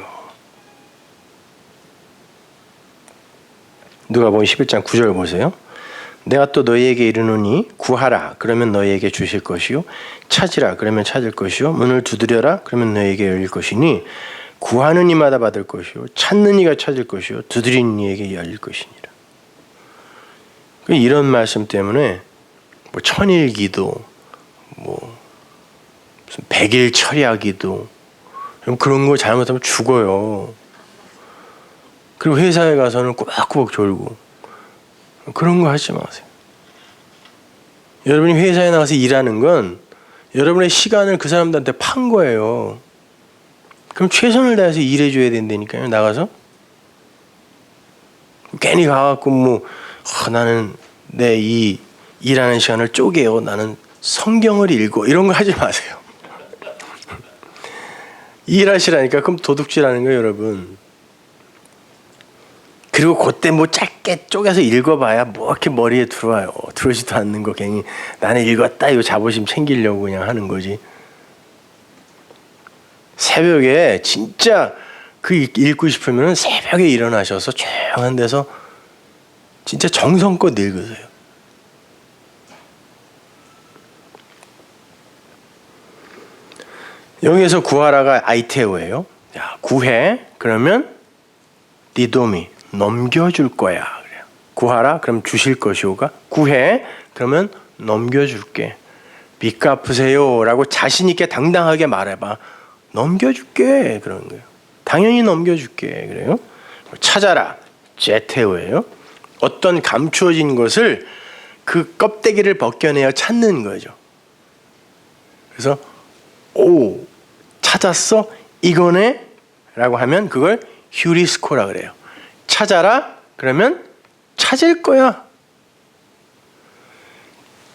누가복음 11장 9절 보세요. 내가 또 너희에게 이르노니 구하라 그러면 너희에게 주실 것이요 찾으라 그러면 찾을 것이요 문을 두드려라 그러면 너희에게 열릴 것이니 구하는 이마다 받을 것이요 찾는 이가 찾을 것이요 두드리는 이에게 열릴 것이니라. 이런 말씀 때문에 뭐 천일 기도 뭐 무슨 100일 철야 기도 그런 거 잘못하면 죽어요. 그리고 회사에 가서는 꼬박꼬박 졸고 그런 거 하지 마세요. 여러분이 회사에 나가서 일하는 건 여러분의 시간을 그 사람들한테 판 거예요. 그럼 최선을 다해서 일해줘야 된다니까요. 나가서 괜히 가갖고 뭐 나는 내 이 일하는 시간을 쪼개요. 나는 성경을 읽고 이런 거 하지 마세요. 일하시라니까. 그럼 도둑질하는 거예요, 여러분. 그리고 그때 뭐 짧게 쪼개서 읽어봐야 뭐 이렇게 머리에 들어와요. 들어오지도 않는 거 괜히 나는 읽었다 이거 자부심 챙기려고 그냥 하는 거지. 새벽에 진짜 그 읽고 싶으면 새벽에 일어나셔서 조용한 데서 진짜 정성껏 읽으세요. 여기에서 구하라가 아이테오예요. 야, 구해 그러면 디도미 넘겨줄 거야. 그래요. 구하라 그럼 주실 것이오가 구해 그러면 넘겨줄게. 빚 갚으세요 라고 자신 있게 당당하게 말해봐. 넘겨줄게 그러는 거예요. 당연히 넘겨줄게 그래요. 찾아라 제테오예요. 어떤 감추어진 것을 그 껍데기를 벗겨내어 찾는 거죠. 그래서 오 찾았어 이거네 라고 하면 그걸 휴리스코라 그래요. 찾아라 그러면 찾을 거야.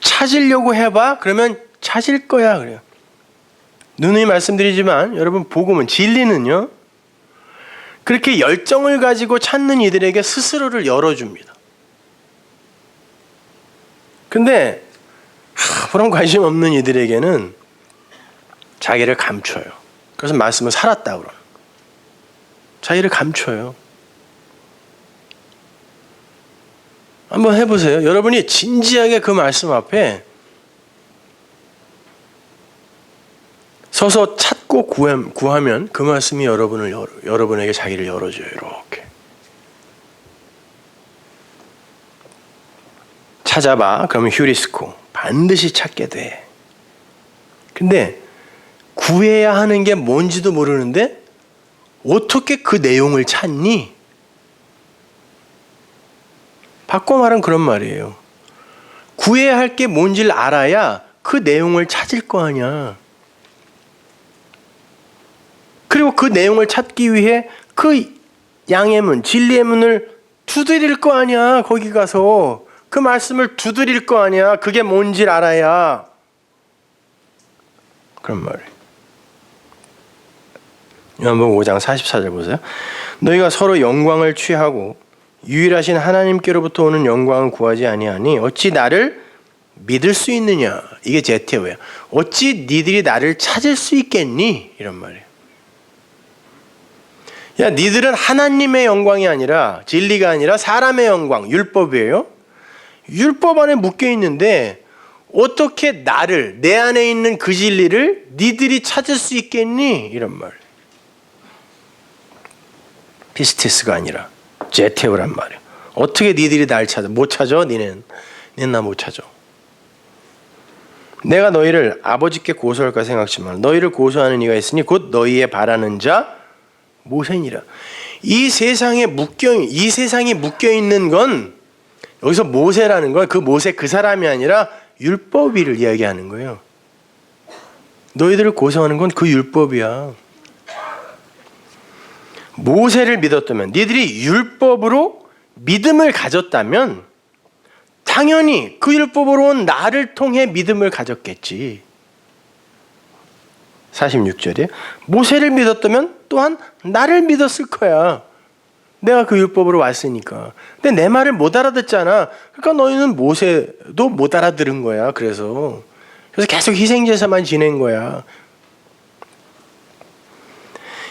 찾으려고 해봐 그러면 찾을 거야 그래요. 누누이 말씀드리지만 여러분 복음은 진리는요 그렇게 열정을 가지고 찾는 이들에게 스스로를 열어줍니다. 근데 아무런 관심 없는 이들에게는 자기를 감춰요. 그래서 말씀을 살았다고 그러는 자기를 감춰요. 한번 해보세요. 여러분이 진지하게 그 말씀 앞에 서서 찾고 구하면 그 말씀이 여러분에게 자기를 열어줘요. 이렇게 찾아봐. 그러면 휴리스코. 반드시 찾게 돼. 근데 구해야 하는 게 뭔지도 모르는데 어떻게 그 내용을 찾니? 바꿔 말하면 그런 말이에요. 구해야 할 게 뭔지를 알아야 그 내용을 찾을 거 아니야. 그리고 그 내용을 찾기 위해 그 양의 문, 진리의 문을 두드릴 거 아니야. 거기 가서 그 말씀을 두드릴 거 아니야. 그게 뭔지를 알아야. 그런 말이에요. 요한복음 5장 44절 보세요. 너희가 서로 영광을 취하고 유일하신 하나님께로부터 오는 영광을 구하지 아니하니 어찌 나를 믿을 수 있느냐. 이게 제테오야. 어찌 니들이 나를 찾을 수 있겠니? 이런 말이에요. 야, 니들은 하나님의 영광이 아니라, 진리가 아니라 사람의 영광, 율법이에요. 율법 안에 묶여 있는데 어떻게 나를, 내 안에 있는 그 진리를 니들이 찾을 수 있겠니? 이런 말. 피스티스가 아니라 제테오란 말이에요. 어떻게 니들이 날 찾아? 못 찾아? 니는 나 못 찾아. 내가 너희를 아버지께 고소할까 생각지만 너희를 고소하는 이가 있으니 곧 너희의 바라는 자 모세니라. 이 세상이 묶여 있는 건, 여기서 모세라는 건 그 모세 그 사람이 아니라 율법이를 이야기하는 거예요. 너희들을 고소하는 건 그 율법이야. 모세를 믿었다면, 니들이 율법으로 믿음을 가졌다면 당연히 그 율법으로 온 나를 통해 믿음을 가졌겠지. 46절에 모세를 믿었다면 또한 나를 믿었을 거야. 내가 그 율법으로 왔으니까. 근데 내 말을 못 알아듣잖아. 그러니까 너희는 모세도 못 알아들은 거야. 그래서 계속 희생제사만 지낸 거야.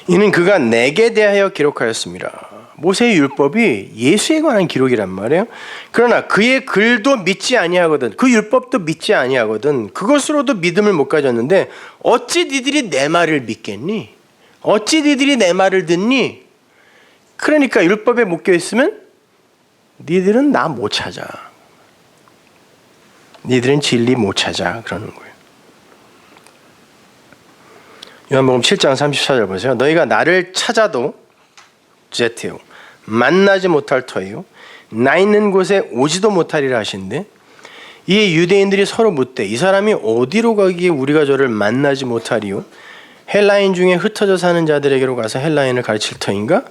이는 그가 내게 대하여 기록하였습니다. 모세의 율법이 예수에 관한 기록이란 말이에요. 그러나 그의 글도 믿지 아니하거든, 그 율법도 믿지 아니하거든, 그것으로도 믿음을 못 가졌는데 어찌 니들이 내 말을 믿겠니? 어찌 니들이 내 말을 듣니? 그러니까 율법에 묶여 있으면 니들은 나 못 찾아. 니들은 진리 못 찾아. 그러는 거예요. 요한복음 7장 34절 보세요. 너희가 나를 찾아도 제테오 만나지 못할 터이요 나 있는 곳에 오지도 못하리라 하신대. 이에 유대인들이 서로 묻되 이 사람이 어디로 가기에 우리가 저를 만나지 못하리요? 헬라인 중에 흩어져 사는 자들에게로 가서 헬라인을 가르칠 터인가?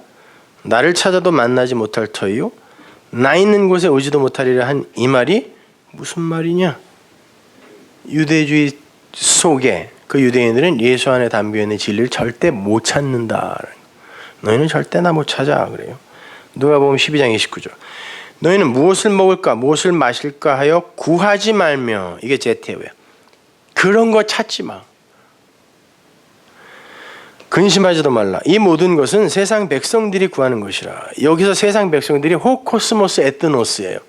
나를 찾아도 만나지 못할 터이요 나 있는 곳에 오지도 못하리라 한 이 말이 무슨 말이냐? 유대주의 속에 그 유대인들은 예수 안에 담겨 있는 진리를 절대 못 찾는다. 너희는 절대 나 못 찾아. 그래요. 누가복음 12장 29절. 너희는 무엇을 먹을까 무엇을 마실까 하여 구하지 말며, 이게 제테오야. 그런 거 찾지 마. 근심하지도 말라. 이 모든 것은 세상 백성들이 구하는 것이라. 여기서 세상 백성들이 호코스모스 에트노스예요.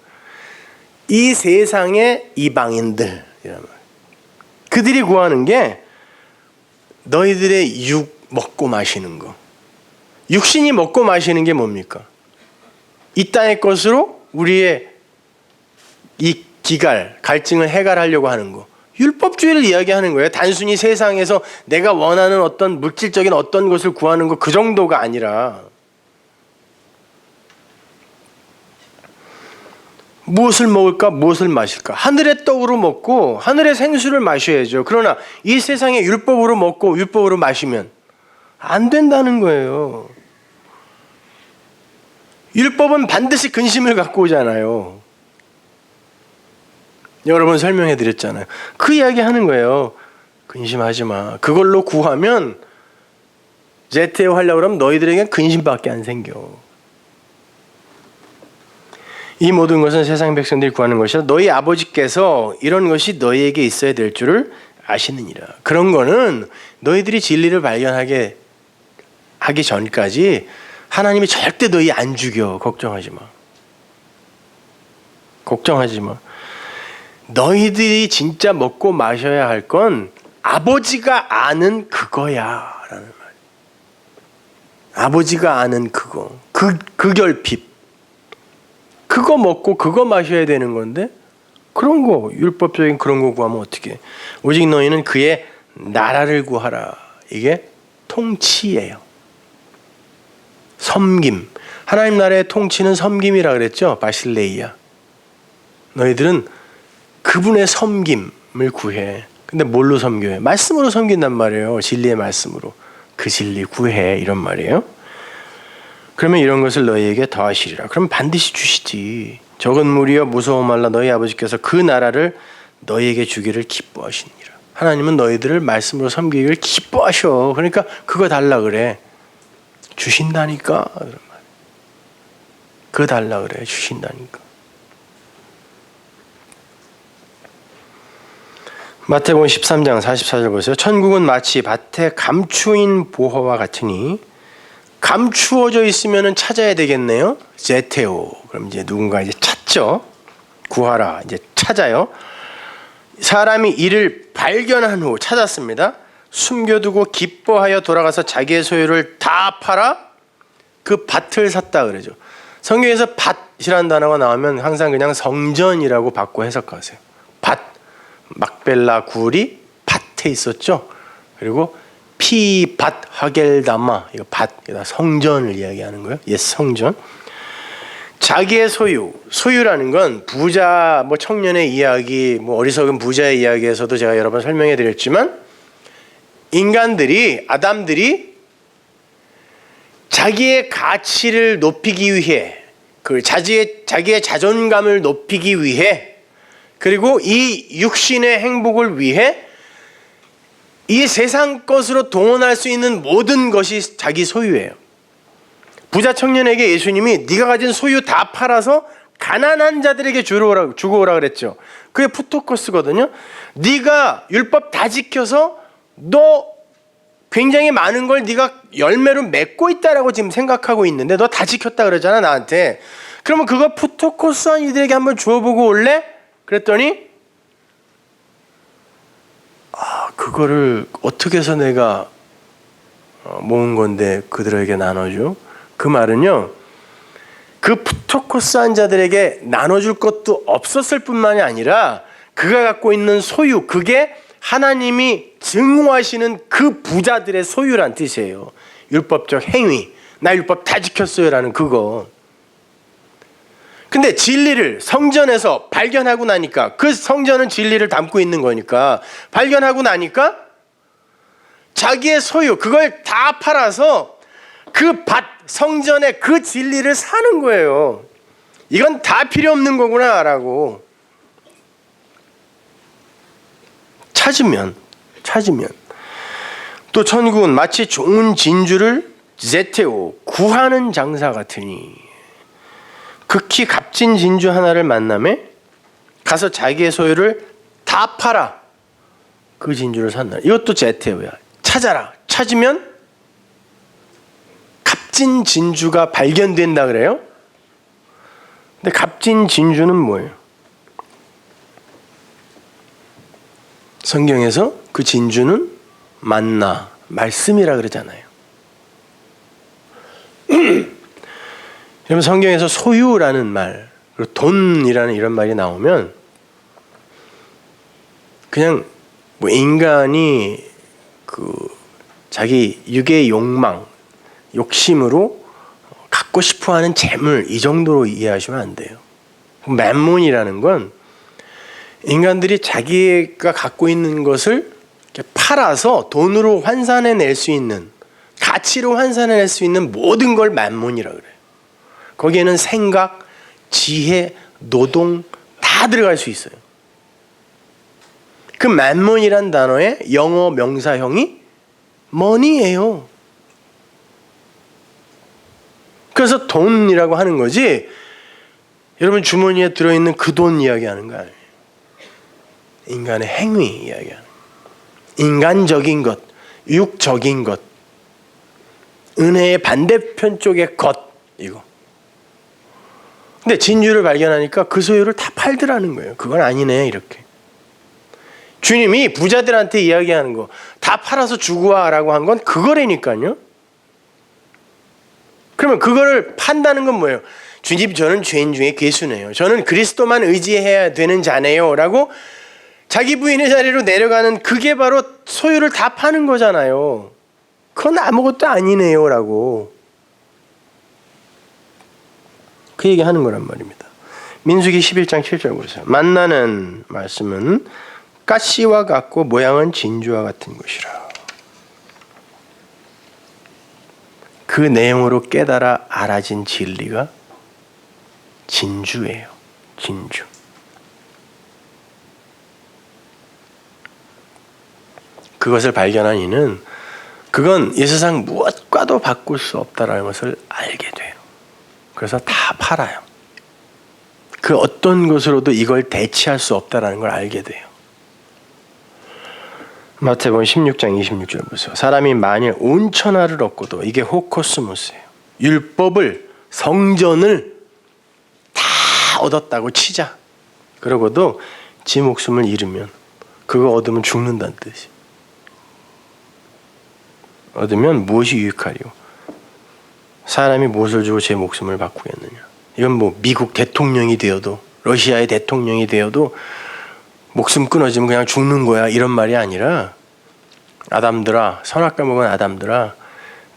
이 세상의 이방인들. 그들이 구하는 게 너희들의 육 먹고 마시는 거. 육신이 먹고 마시는 게 뭡니까? 이 땅의 것으로 우리의 이 갈증을 해결하려고 하는 거. 율법주의를 이야기하는 거예요. 단순히 세상에서 내가 원하는 어떤 물질적인 어떤 것을 구하는 거, 그 정도가 아니라 무엇을 먹을까 무엇을 마실까. 하늘의 떡으로 먹고 하늘의 생수를 마셔야죠. 그러나 이 세상에 율법으로 먹고 율법으로 마시면 안 된다는 거예요. 율법은 반드시 근심을 갖고 오잖아요. 여러분 설명해 드렸잖아요. 그 이야기 하는 거예요. 근심하지 마. 그걸로 구하면 제테오 하려고 그러면 너희들에게 근심밖에 안 생겨. 이 모든 것은 세상 백성들이 구하는 것이라 너희 아버지께서 이런 것이 너희에게 있어야 될 줄을 아시느니라. 그런 거는 너희들이 진리를 발견하기 전까지 하나님이 절대 너희 안 죽여. 걱정하지 마. 걱정하지 마. 너희들이 진짜 먹고 마셔야 할 건 아버지가 아는 그거야 라는 말. 아버지가 아는 그거. 그 결핍. 그거 먹고 그거 마셔야 되는 건데 그런 거, 율법적인 그런 거 구하면 어떻게? 오직 너희는 그의 나라를 구하라. 이게 통치예요. 섬김. 하나님 나라의 통치는 섬김이라 그랬죠. 바실레이야. 너희들은 그분의 섬김을 구해. 근데 뭘로 섬겨요? 말씀으로 섬긴단 말이에요. 진리의 말씀으로. 그 진리 구해. 이런 말이에요. 그러면 이런 것을 너희에게 더하시리라. 그럼 반드시 주시지. 적은 무리여 무서워 말라. 너희 아버지께서 그 나라를 너희에게 주기를 기뻐하시니라. 하나님은 너희들을 말씀으로 섬기기를 기뻐하셔. 그러니까 그거 달라 그래. 주신다니까. 그런 말. 그거 달라 그래. 주신다니까. 마태복음 13장 44절 보세요. 천국은 마치 밭에 감추인 보화와 같으니 감추어져 있으면 찾아야 되겠네요. 제테오. 그럼 이제 누군가 이제 찾죠. 구하라. 이제 찾아요. 사람이 이를 발견한 후 찾았습니다. 숨겨두고 기뻐하여 돌아가서 자기의 소유를 다 팔아 그 밭을 샀다 그러죠. 성경에서 밭이라는 단어가 나오면 항상 그냥 성전이라고 바꿔 해석하세요. 밭. 막벨라 굴이 밭에 있었죠. 그리고 피밭 하겔다마, 이거 밭, 성전을 이야기하는 거예요. 옛 성전. 자기의 소유라는 건 부자, 뭐 청년의 이야기, 뭐 어리석은 부자의 이야기에서도 제가 여러 번 설명해 드렸지만, 인간들이, 아담들이 자기의 가치를 높이기 위해, 자기의 자존감을 높이기 위해, 그리고 이 육신의 행복을 위해 이 세상 것으로 동원할 수 있는 모든 것이 자기 소유예요. 부자 청년에게 예수님이 네가 가진 소유 다 팔아서 가난한 자들에게 주고 오라 그랬죠. 그게 푸토코스거든요. 네가 율법 다 지켜서 너 굉장히 많은 걸 네가 열매로 맺고 있다라고 지금 생각하고 있는데 너 다 지켰다 그러잖아 나한테. 그러면 그거 푸토코스한 이들에게 한번 주어보고 올래? 그랬더니 그거를 어떻게 해서 내가 모은 건데 그들에게 나눠줘? 그 말은요, 그 푸토코스한 자들에게 나눠줄 것도 없었을 뿐만이 아니라 그가 갖고 있는 소유, 그게 하나님이 증오하시는 그 부자들의 소유란 뜻이에요. 율법적 행위, 나 율법 다 지켰어요 라는 그거. 근데 진리를 성전에서 발견하고 나니까, 그 성전은 진리를 담고 있는 거니까 발견하고 나니까 자기의 소유, 그걸 다 팔아서 그 밭, 성전의 그 진리를 사는 거예요. 이건 다 필요 없는 거구나 라고. 찾으면 또 천국은 마치 좋은 진주를 제테오, 구하는 장사 같으니 극히 값진 진주 하나를 만남에 가서 자기의 소유를 다 팔아 그 진주를 산다. 이것도 제테오야. 찾아라. 찾으면 값진 진주가 발견된다 그래요. 근데 값진 진주는 뭐예요? 성경에서 그 진주는 만나, 말씀이라 그러잖아요. 여러분, 성경에서 소유라는 말, 그리고 돈이라는 이런 말이 나오면 그냥 뭐 인간이 그 자기 육의 욕망, 욕심으로 갖고 싶어하는 재물, 이 정도로 이해하시면 안 돼요. 맘몬이라는 건 인간들이 자기가 갖고 있는 것을 팔아서 돈으로 환산해낼 수 있는, 가치로 환산해낼 수 있는 모든 걸 맘몬이라고 그래요. 거기에는 생각, 지혜, 노동 다 들어갈 수 있어요. 그 맘몬이란 단어의 영어 명사형이 money예요. 그래서 돈이라고 하는 거지, 여러분 주머니에 들어있는 그 돈 이야기하는 거 아니에요. 인간의 행위 이야기하는 거예요. 인간적인 것, 육적인 것, 은혜의 반대편 쪽의 것, 이거. 근데 진주를 발견하니까 그 소유를 다 팔더라는 거예요. 그건 아니네 이렇게. 주님이 부자들한테 이야기하는 거 다 팔아서 주고 와라고 한 건 그거라니까요. 그러면 그거를 판다는 건 뭐예요? 주님, 저는 죄인 중에 괴수네요. 저는 그리스도만 의지해야 되는 자네요. 라고 자기 부인의 자리로 내려가는, 그게 바로 소유를 다 파는 거잖아요. 그건 아무것도 아니네요. 라고. 그 얘기 하는 거란 말입니다. 민수기 11장 7절 보세요. 만나는 말씀은 가시와 같고 모양은 진주와 같은 것이라. 그 내용으로 깨달아 알아진 진리가 진주예요. 진주. 그것을 발견한 이는 그건 이 세상 무엇과도 바꿀 수 없다라는 것을 알게 돼요. 그래서 다 팔아요. 그 어떤 것으로도 이걸 대체할 수 없다라는 걸 알게 돼요. 마태복음 16장 26절 보세요. 사람이 만일 온 천하를 얻고도, 이게 호코스모스예요. 율법을, 성전을 다 얻었다고 치자. 그러고도 지 목숨을 잃으면, 그거 얻으면 죽는다는 뜻이. 얻으면 무엇이 유익하리요? 사람이 무엇을 주고 제 목숨을 바꾸겠느냐. 이건 뭐 미국 대통령이 되어도, 러시아의 대통령이 되어도 목숨 끊어지면 그냥 죽는 거야, 이런 말이 아니라, 아담들아, 선악과 먹은 아담들아,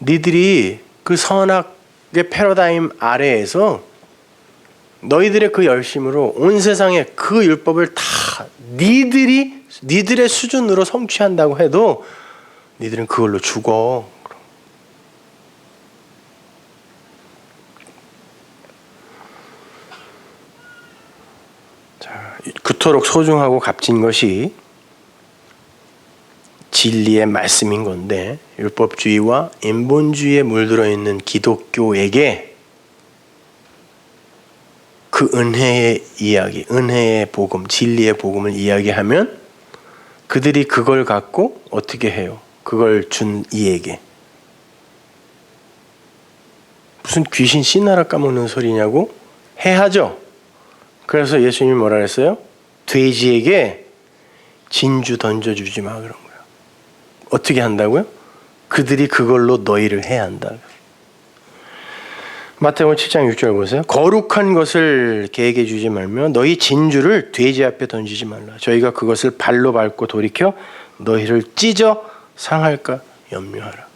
니들이 그 선악의 패러다임 아래에서 너희들의 그 열심으로 온 세상의 그 율법을 다 니들의 수준으로 성취한다고 해도 니들은 그걸로 죽어. 자, 그토록 소중하고 값진 것이 진리의 말씀인 건데, 율법주의와 인본주의에 물들어 있는 기독교에게 그 은혜의 이야기, 은혜의 복음, 진리의 복음을 이야기하면 그들이 그걸 갖고 어떻게 해요? 그걸 준 이에게 무슨 귀신 씨나라 까먹는 소리냐고 해하죠. 그래서 예수님이 뭐라 그랬어요? 돼지에게 진주 던져주지 마, 그런 거예요. 어떻게 한다고요? 그들이 그걸로 너희를 해야 한다. 마태복음 7장 6절 보세요. 거룩한 것을 개에게 주지 말며 너희 진주를 돼지 앞에 던지지 말라. 저희가 그것을 발로 밟고 돌이켜 너희를 찢어 상할까 염려하라.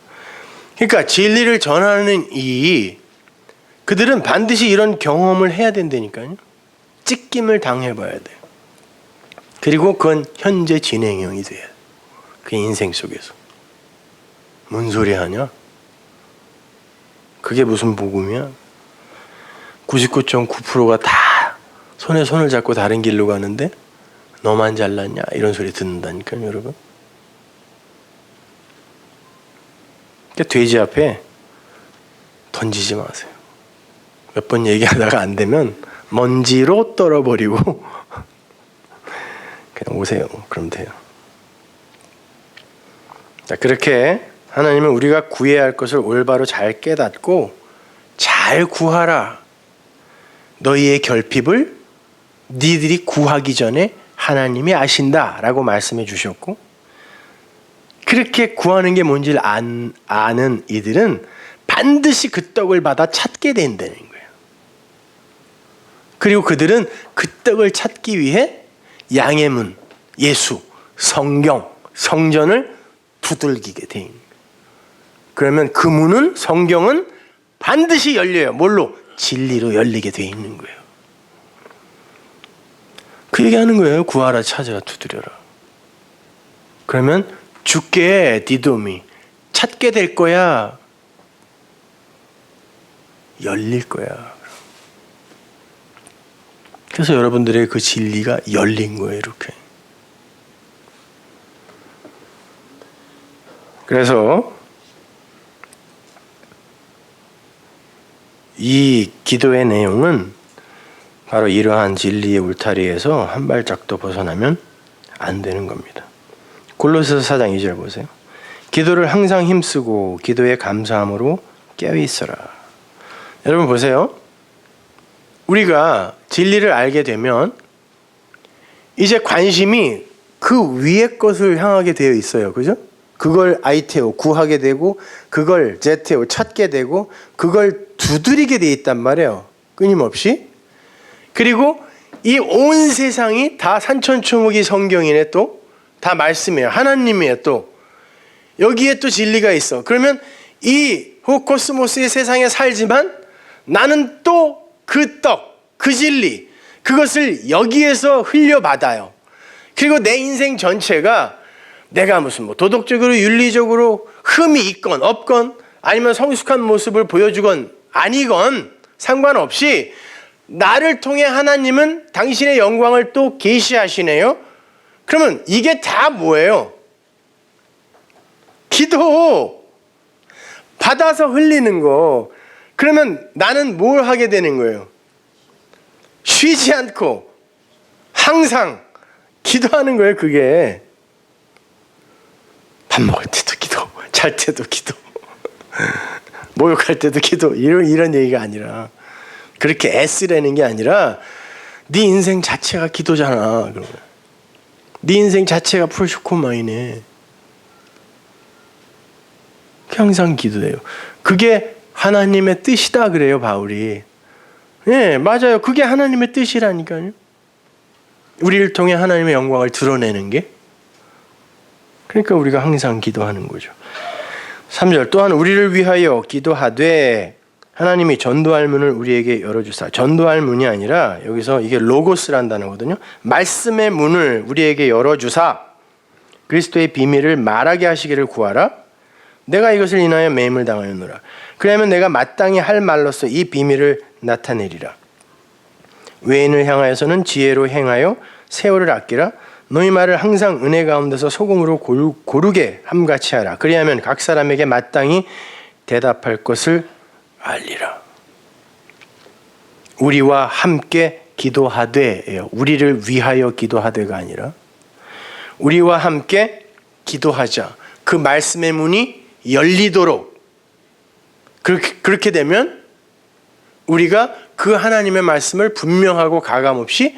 그러니까 진리를 전하는 그들은 반드시 이런 경험을 해야 된다니까요. 찢김을 당해봐야 돼요. 그리고 그건 현재 진행형이 돼요. 그 인생 속에서. 뭔 소리 하냐? 그게 무슨 복음이야? 99.9%가 다 손에 손을 잡고 다른 길로 가는데 너만 잘났냐? 이런 소리 듣는다니까요, 여러분. 그러니까 돼지 앞에 던지지 마세요. 몇 번 얘기하다가 안 되면 먼지로 떨어버리고 그냥 오세요. 그럼 돼요. 자, 그렇게 하나님은 우리가 구해야 할 것을 올바로 잘 깨닫고 잘 구하라. 너희의 결핍을 니들이 구하기 전에 하나님이 아신다라고 말씀해 주셨고, 그렇게 구하는 게 뭔지를 아는 이들은 반드시 그 떡을 받아 찾게 된다는 거예요. 그리고 그들은 그 떡을 찾기 위해 양의 문, 예수, 성경, 성전을 두들기게 돼 있는 거예요. 그러면 그 문은, 성경은 반드시 열려요. 뭘로? 진리로 열리게 돼 있는 거예요. 그 얘기하는 거예요. 구하라, 찾아라, 두드려라. 그러면 주께 디도미, 찾게 될 거야. 열릴 거야. 그래서 여러분들의 그 진리가 열린 거예요. 이렇게. 그래서 이 기도의 내용은 바로 이러한 진리의 울타리에서 한 발짝도 벗어나면 안 되는 겁니다. 골로새서 4장 2절 보세요. 기도를 항상 힘쓰고 기도에 감사함으로 깨어있어라. 여러분 보세요. 우리가 진리를 알게 되면 이제 관심이 그 위의 것을 향하게 되어 있어요. 그죠? 그걸 아이테오 구하게 되고, 그걸 제테오 찾게 되고, 그걸 두드리게 되어 있단 말이에요. 끊임없이. 그리고 이 온 세상이 다 산천초목이 성경이네. 또 다 말씀이에요. 하나님이에요. 또 여기에 또 진리가 있어. 그러면 이 코스모스의 세상에 살지만 나는 또 그 떡, 그 진리, 그것을 여기에서 흘려받아요. 그리고 내 인생 전체가 내가 무슨 뭐 도덕적으로 윤리적으로 흠이 있건 없건 아니면 성숙한 모습을 보여주건 아니건 상관없이 나를 통해 하나님은 당신의 영광을 또 계시하시네요. 그러면 이게 다 뭐예요? 기도. 받아서 흘리는 거. 그러면 나는 뭘 하게 되는 거예요? 쉬지 않고 항상 기도하는 거예요. 그게 밥 먹을 때도 기도, 잘 때도 기도, 목욕할 때도 기도, 이런 얘기가 아니라, 그렇게 애쓰라는 게 아니라 네 인생 자체가 기도잖아. 그러면 네 인생 자체가 풀쇼코마이네. 항상 기도해요. 그게 하나님의 뜻이다 그래요, 바울이. 예, 맞아요. 그게 하나님의 뜻이라니까요. 우리를 통해 하나님의 영광을 드러내는 게. 그러니까 우리가 항상 기도하는 거죠. 3절, 또한 우리를 위하여 기도하되 하나님이 전도할 문을 우리에게 열어주사. 전도할 문이 아니라 여기서 이게 로고스란 단어거든요. 말씀의 문을 우리에게 열어주사 그리스도의 비밀을 말하게 하시기를 구하라. 내가 이것을 인하여 매임을 당하였노라. 그러면 내가 마땅히 할 말로서 이 비밀을 나타내리라. 외인을 향하여서는 지혜로 행하여 세월을 아끼라. 너희 말을 항상 은혜 가운데서 소금으로 고르게 함같이 하라. 그리하면 각 사람에게 마땅히 대답할 것을 알리라. 우리와 함께 기도하되예요. 우리를 위하여 기도하되가 아니라 우리와 함께 기도하자. 그 말씀의 문이 열리도록. 그렇게 되면 우리가 그 하나님의 말씀을 분명하고 가감없이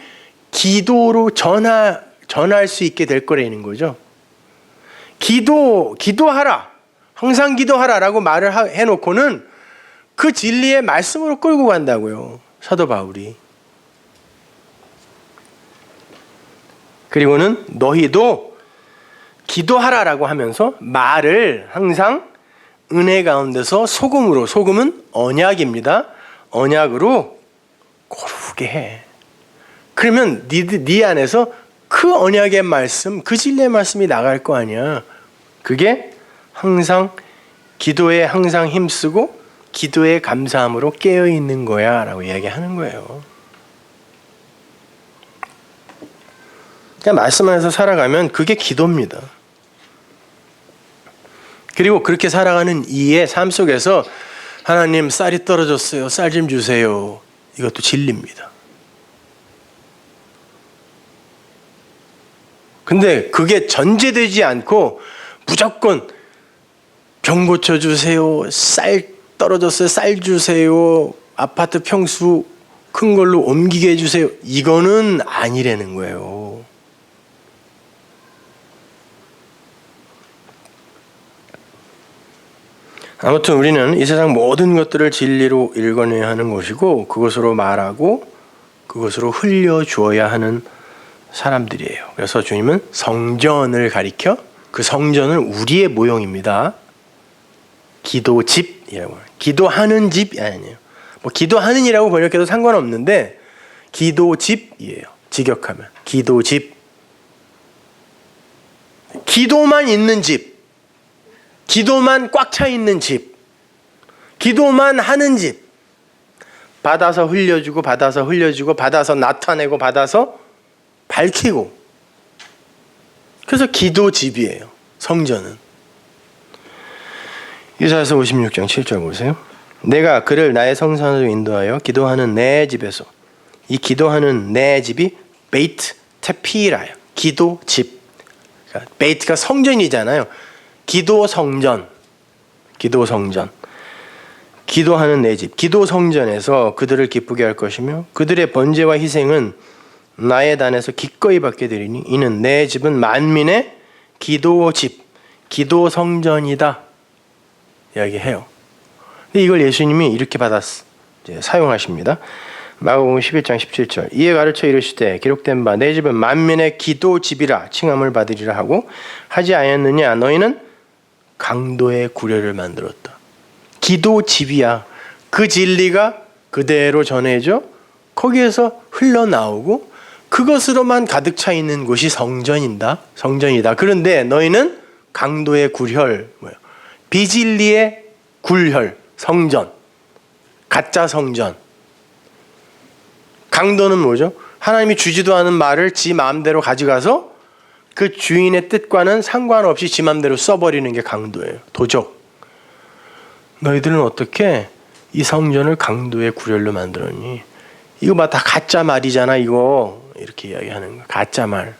기도로 전할 수 있게 될 거라는 거죠. 기도하라. 항상 기도하라라고 말을 해놓고는 그 진리의 말씀으로 끌고 간다고요. 사도 바울이. 그리고는 너희도 기도하라라고 하면서 말을 항상 은혜 가운데서 소금으로, 소금은 언약입니다. 언약으로 고르게 해. 그러면 네 안에서 그 언약의 말씀, 그 진리의 말씀이 나갈 거 아니야. 그게 항상 기도에 항상 힘쓰고 기도의 감사함으로 깨어있는 거야 라고 이야기하는 거예요. 그냥 말씀 안에서 살아가면 그게 기도입니다. 그리고 그렇게 살아가는 이의 삶 속에서 하나님 쌀이 떨어졌어요. 쌀 좀 주세요. 이것도 진리입니다. 근데 그게 전제되지 않고 무조건 병 고쳐주세요. 쌀 떨어졌어요. 쌀 주세요. 아파트 평수 큰 걸로 옮기게 해주세요. 이거는 아니라는 거예요. 아무튼 우리는 이 세상 모든 것들을 진리로 읽어내야 하는 것이고 그것으로 말하고 그것으로 흘려주어야 하는 사람들이에요. 그래서 주님은 성전을 가리켜 그 성전은 우리의 모형입니다. 기도집이라고 해요. 기도하는 집이 아니에요. 뭐 기도하는이라고 번역해도 상관없는데 기도집이에요. 직역하면 기도집. 기도만 있는 집. 기도만 꽉 차 있는 집. 기도만 하는 집. 받아서 흘려주고 받아서 흘려주고 받아서 나타내고 받아서 밝히고. 그래서 기도집이에요. 성전은. 이사야서 56장 7절 보세요. 내가 그를 나의 성산으로 인도하여 기도하는 내 집에서. 이 기도하는 내 집이 베이트 테피라예요. 기도집. 그러니까 베이트가 성전이잖아요. 기도 성전. 기도 성전. 기도하는 내 집. 기도 성전에서 그들을 기쁘게 할 것이며 그들의 번제와 희생은 나의 단에서 기꺼이 받게 되리니 이는 내 집은 만민의 기도집. 기도 성전이다. 이야기해요. 이걸 예수님이 이렇게 이제 사용하십니다. 마가복음 11장 17절 이에 가르쳐 이르시되 기록된 바 내 집은 만민의 기도 집이라 칭함을 받으리라 하고 하지 아니었느냐. 너희는 강도의 구려를 만들었다. 기도 집이야. 그 진리가 그대로 전해져 거기에서 흘러나오고 그것으로만 가득 차 있는 곳이 성전이다. 그런데 너희는 강도의 굴혈, 비진리의 굴혈, 성전, 가짜 성전. 강도는 뭐죠? 하나님이 주지도 않은 말을 지 마음대로 가져가서 그 주인의 뜻과는 상관없이 지 마음대로 써버리는 게 강도예요. 도적. 너희들은 어떻게 이 성전을 강도의 굴혈로 만들었니? 이거 봐, 다 가짜 말이잖아, 이거. 이렇게 이야기하는 거. 가짜 말.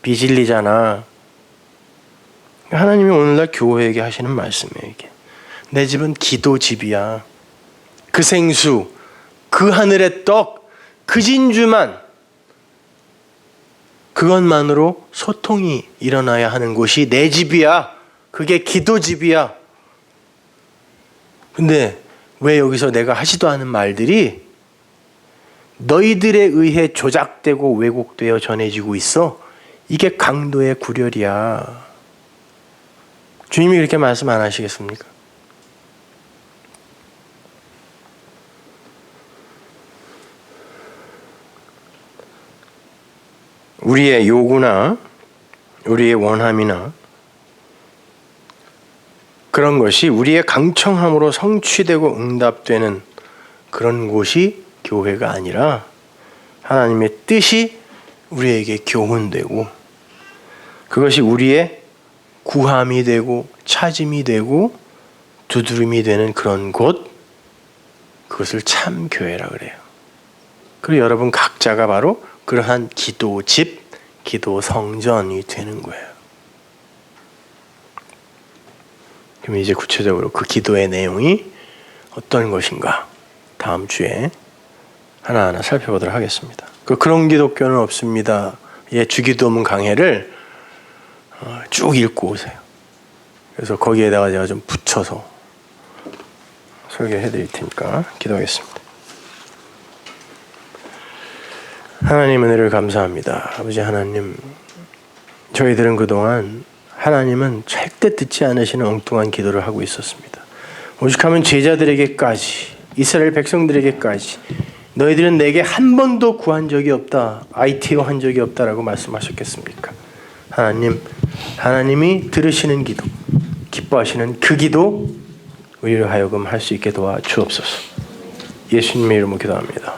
비진리잖아. 하나님이 오늘날 교회에게 하시는 말씀이에요, 이게. 내 집은 기도 집이야. 그 생수, 그 하늘의 떡, 그 진주만, 그것만으로 소통이 일어나야 하는 곳이 내 집이야. 그게 기도 집이야. 근데 왜 여기서 내가 하지도 않은 말들이 너희들에 의해 조작되고 왜곡되어 전해지고 있어? 이게 강도의 굴혈이야. 주님이 그렇게 말씀 안 하시겠습니까? 우리의 요구나 우리의 원함이나 그런 것이 우리의 강청함으로 성취되고 응답되는 그런 곳이 교회가 아니라 하나님의 뜻이 우리에게 교훈되고 그것이 우리의 구함이 되고 찾음이 되고 두드림이 되는 그런 곳, 그것을 참 교회라 그래요. 그리고 여러분 각자가 바로 그러한 기도 집, 기도 성전이 되는 거예요. 그럼 이제 구체적으로 그 기도의 내용이 어떤 것인가 다음 주에 하나하나 살펴보도록 하겠습니다. 그런 기독교는 없습니다. 예, 주기도문 강해를 쭉 읽고 오세요. 그래서 거기에다가 제가 좀 붙여서 설교해 드릴 테니까 기도하겠습니다. 하나님 은혜를 감사합니다. 아버지 하나님, 저희들은 그동안 하나님은 절대 듣지 않으시는 엉뚱한 기도를 하고 있었습니다. 오죽하면 제자들에게까지, 이스라엘 백성들에게까지 너희들은 내게 한 번도 구한 적이 없다, ITO 한 적이 없다라고 말씀하셨겠습니까? 하나님, 하나님이 들으시는 기도, 기뻐하시는 그 기도 우리를 하여금 할 수 있게 도와주옵소서. 예수님의 이름으로 기도합니다.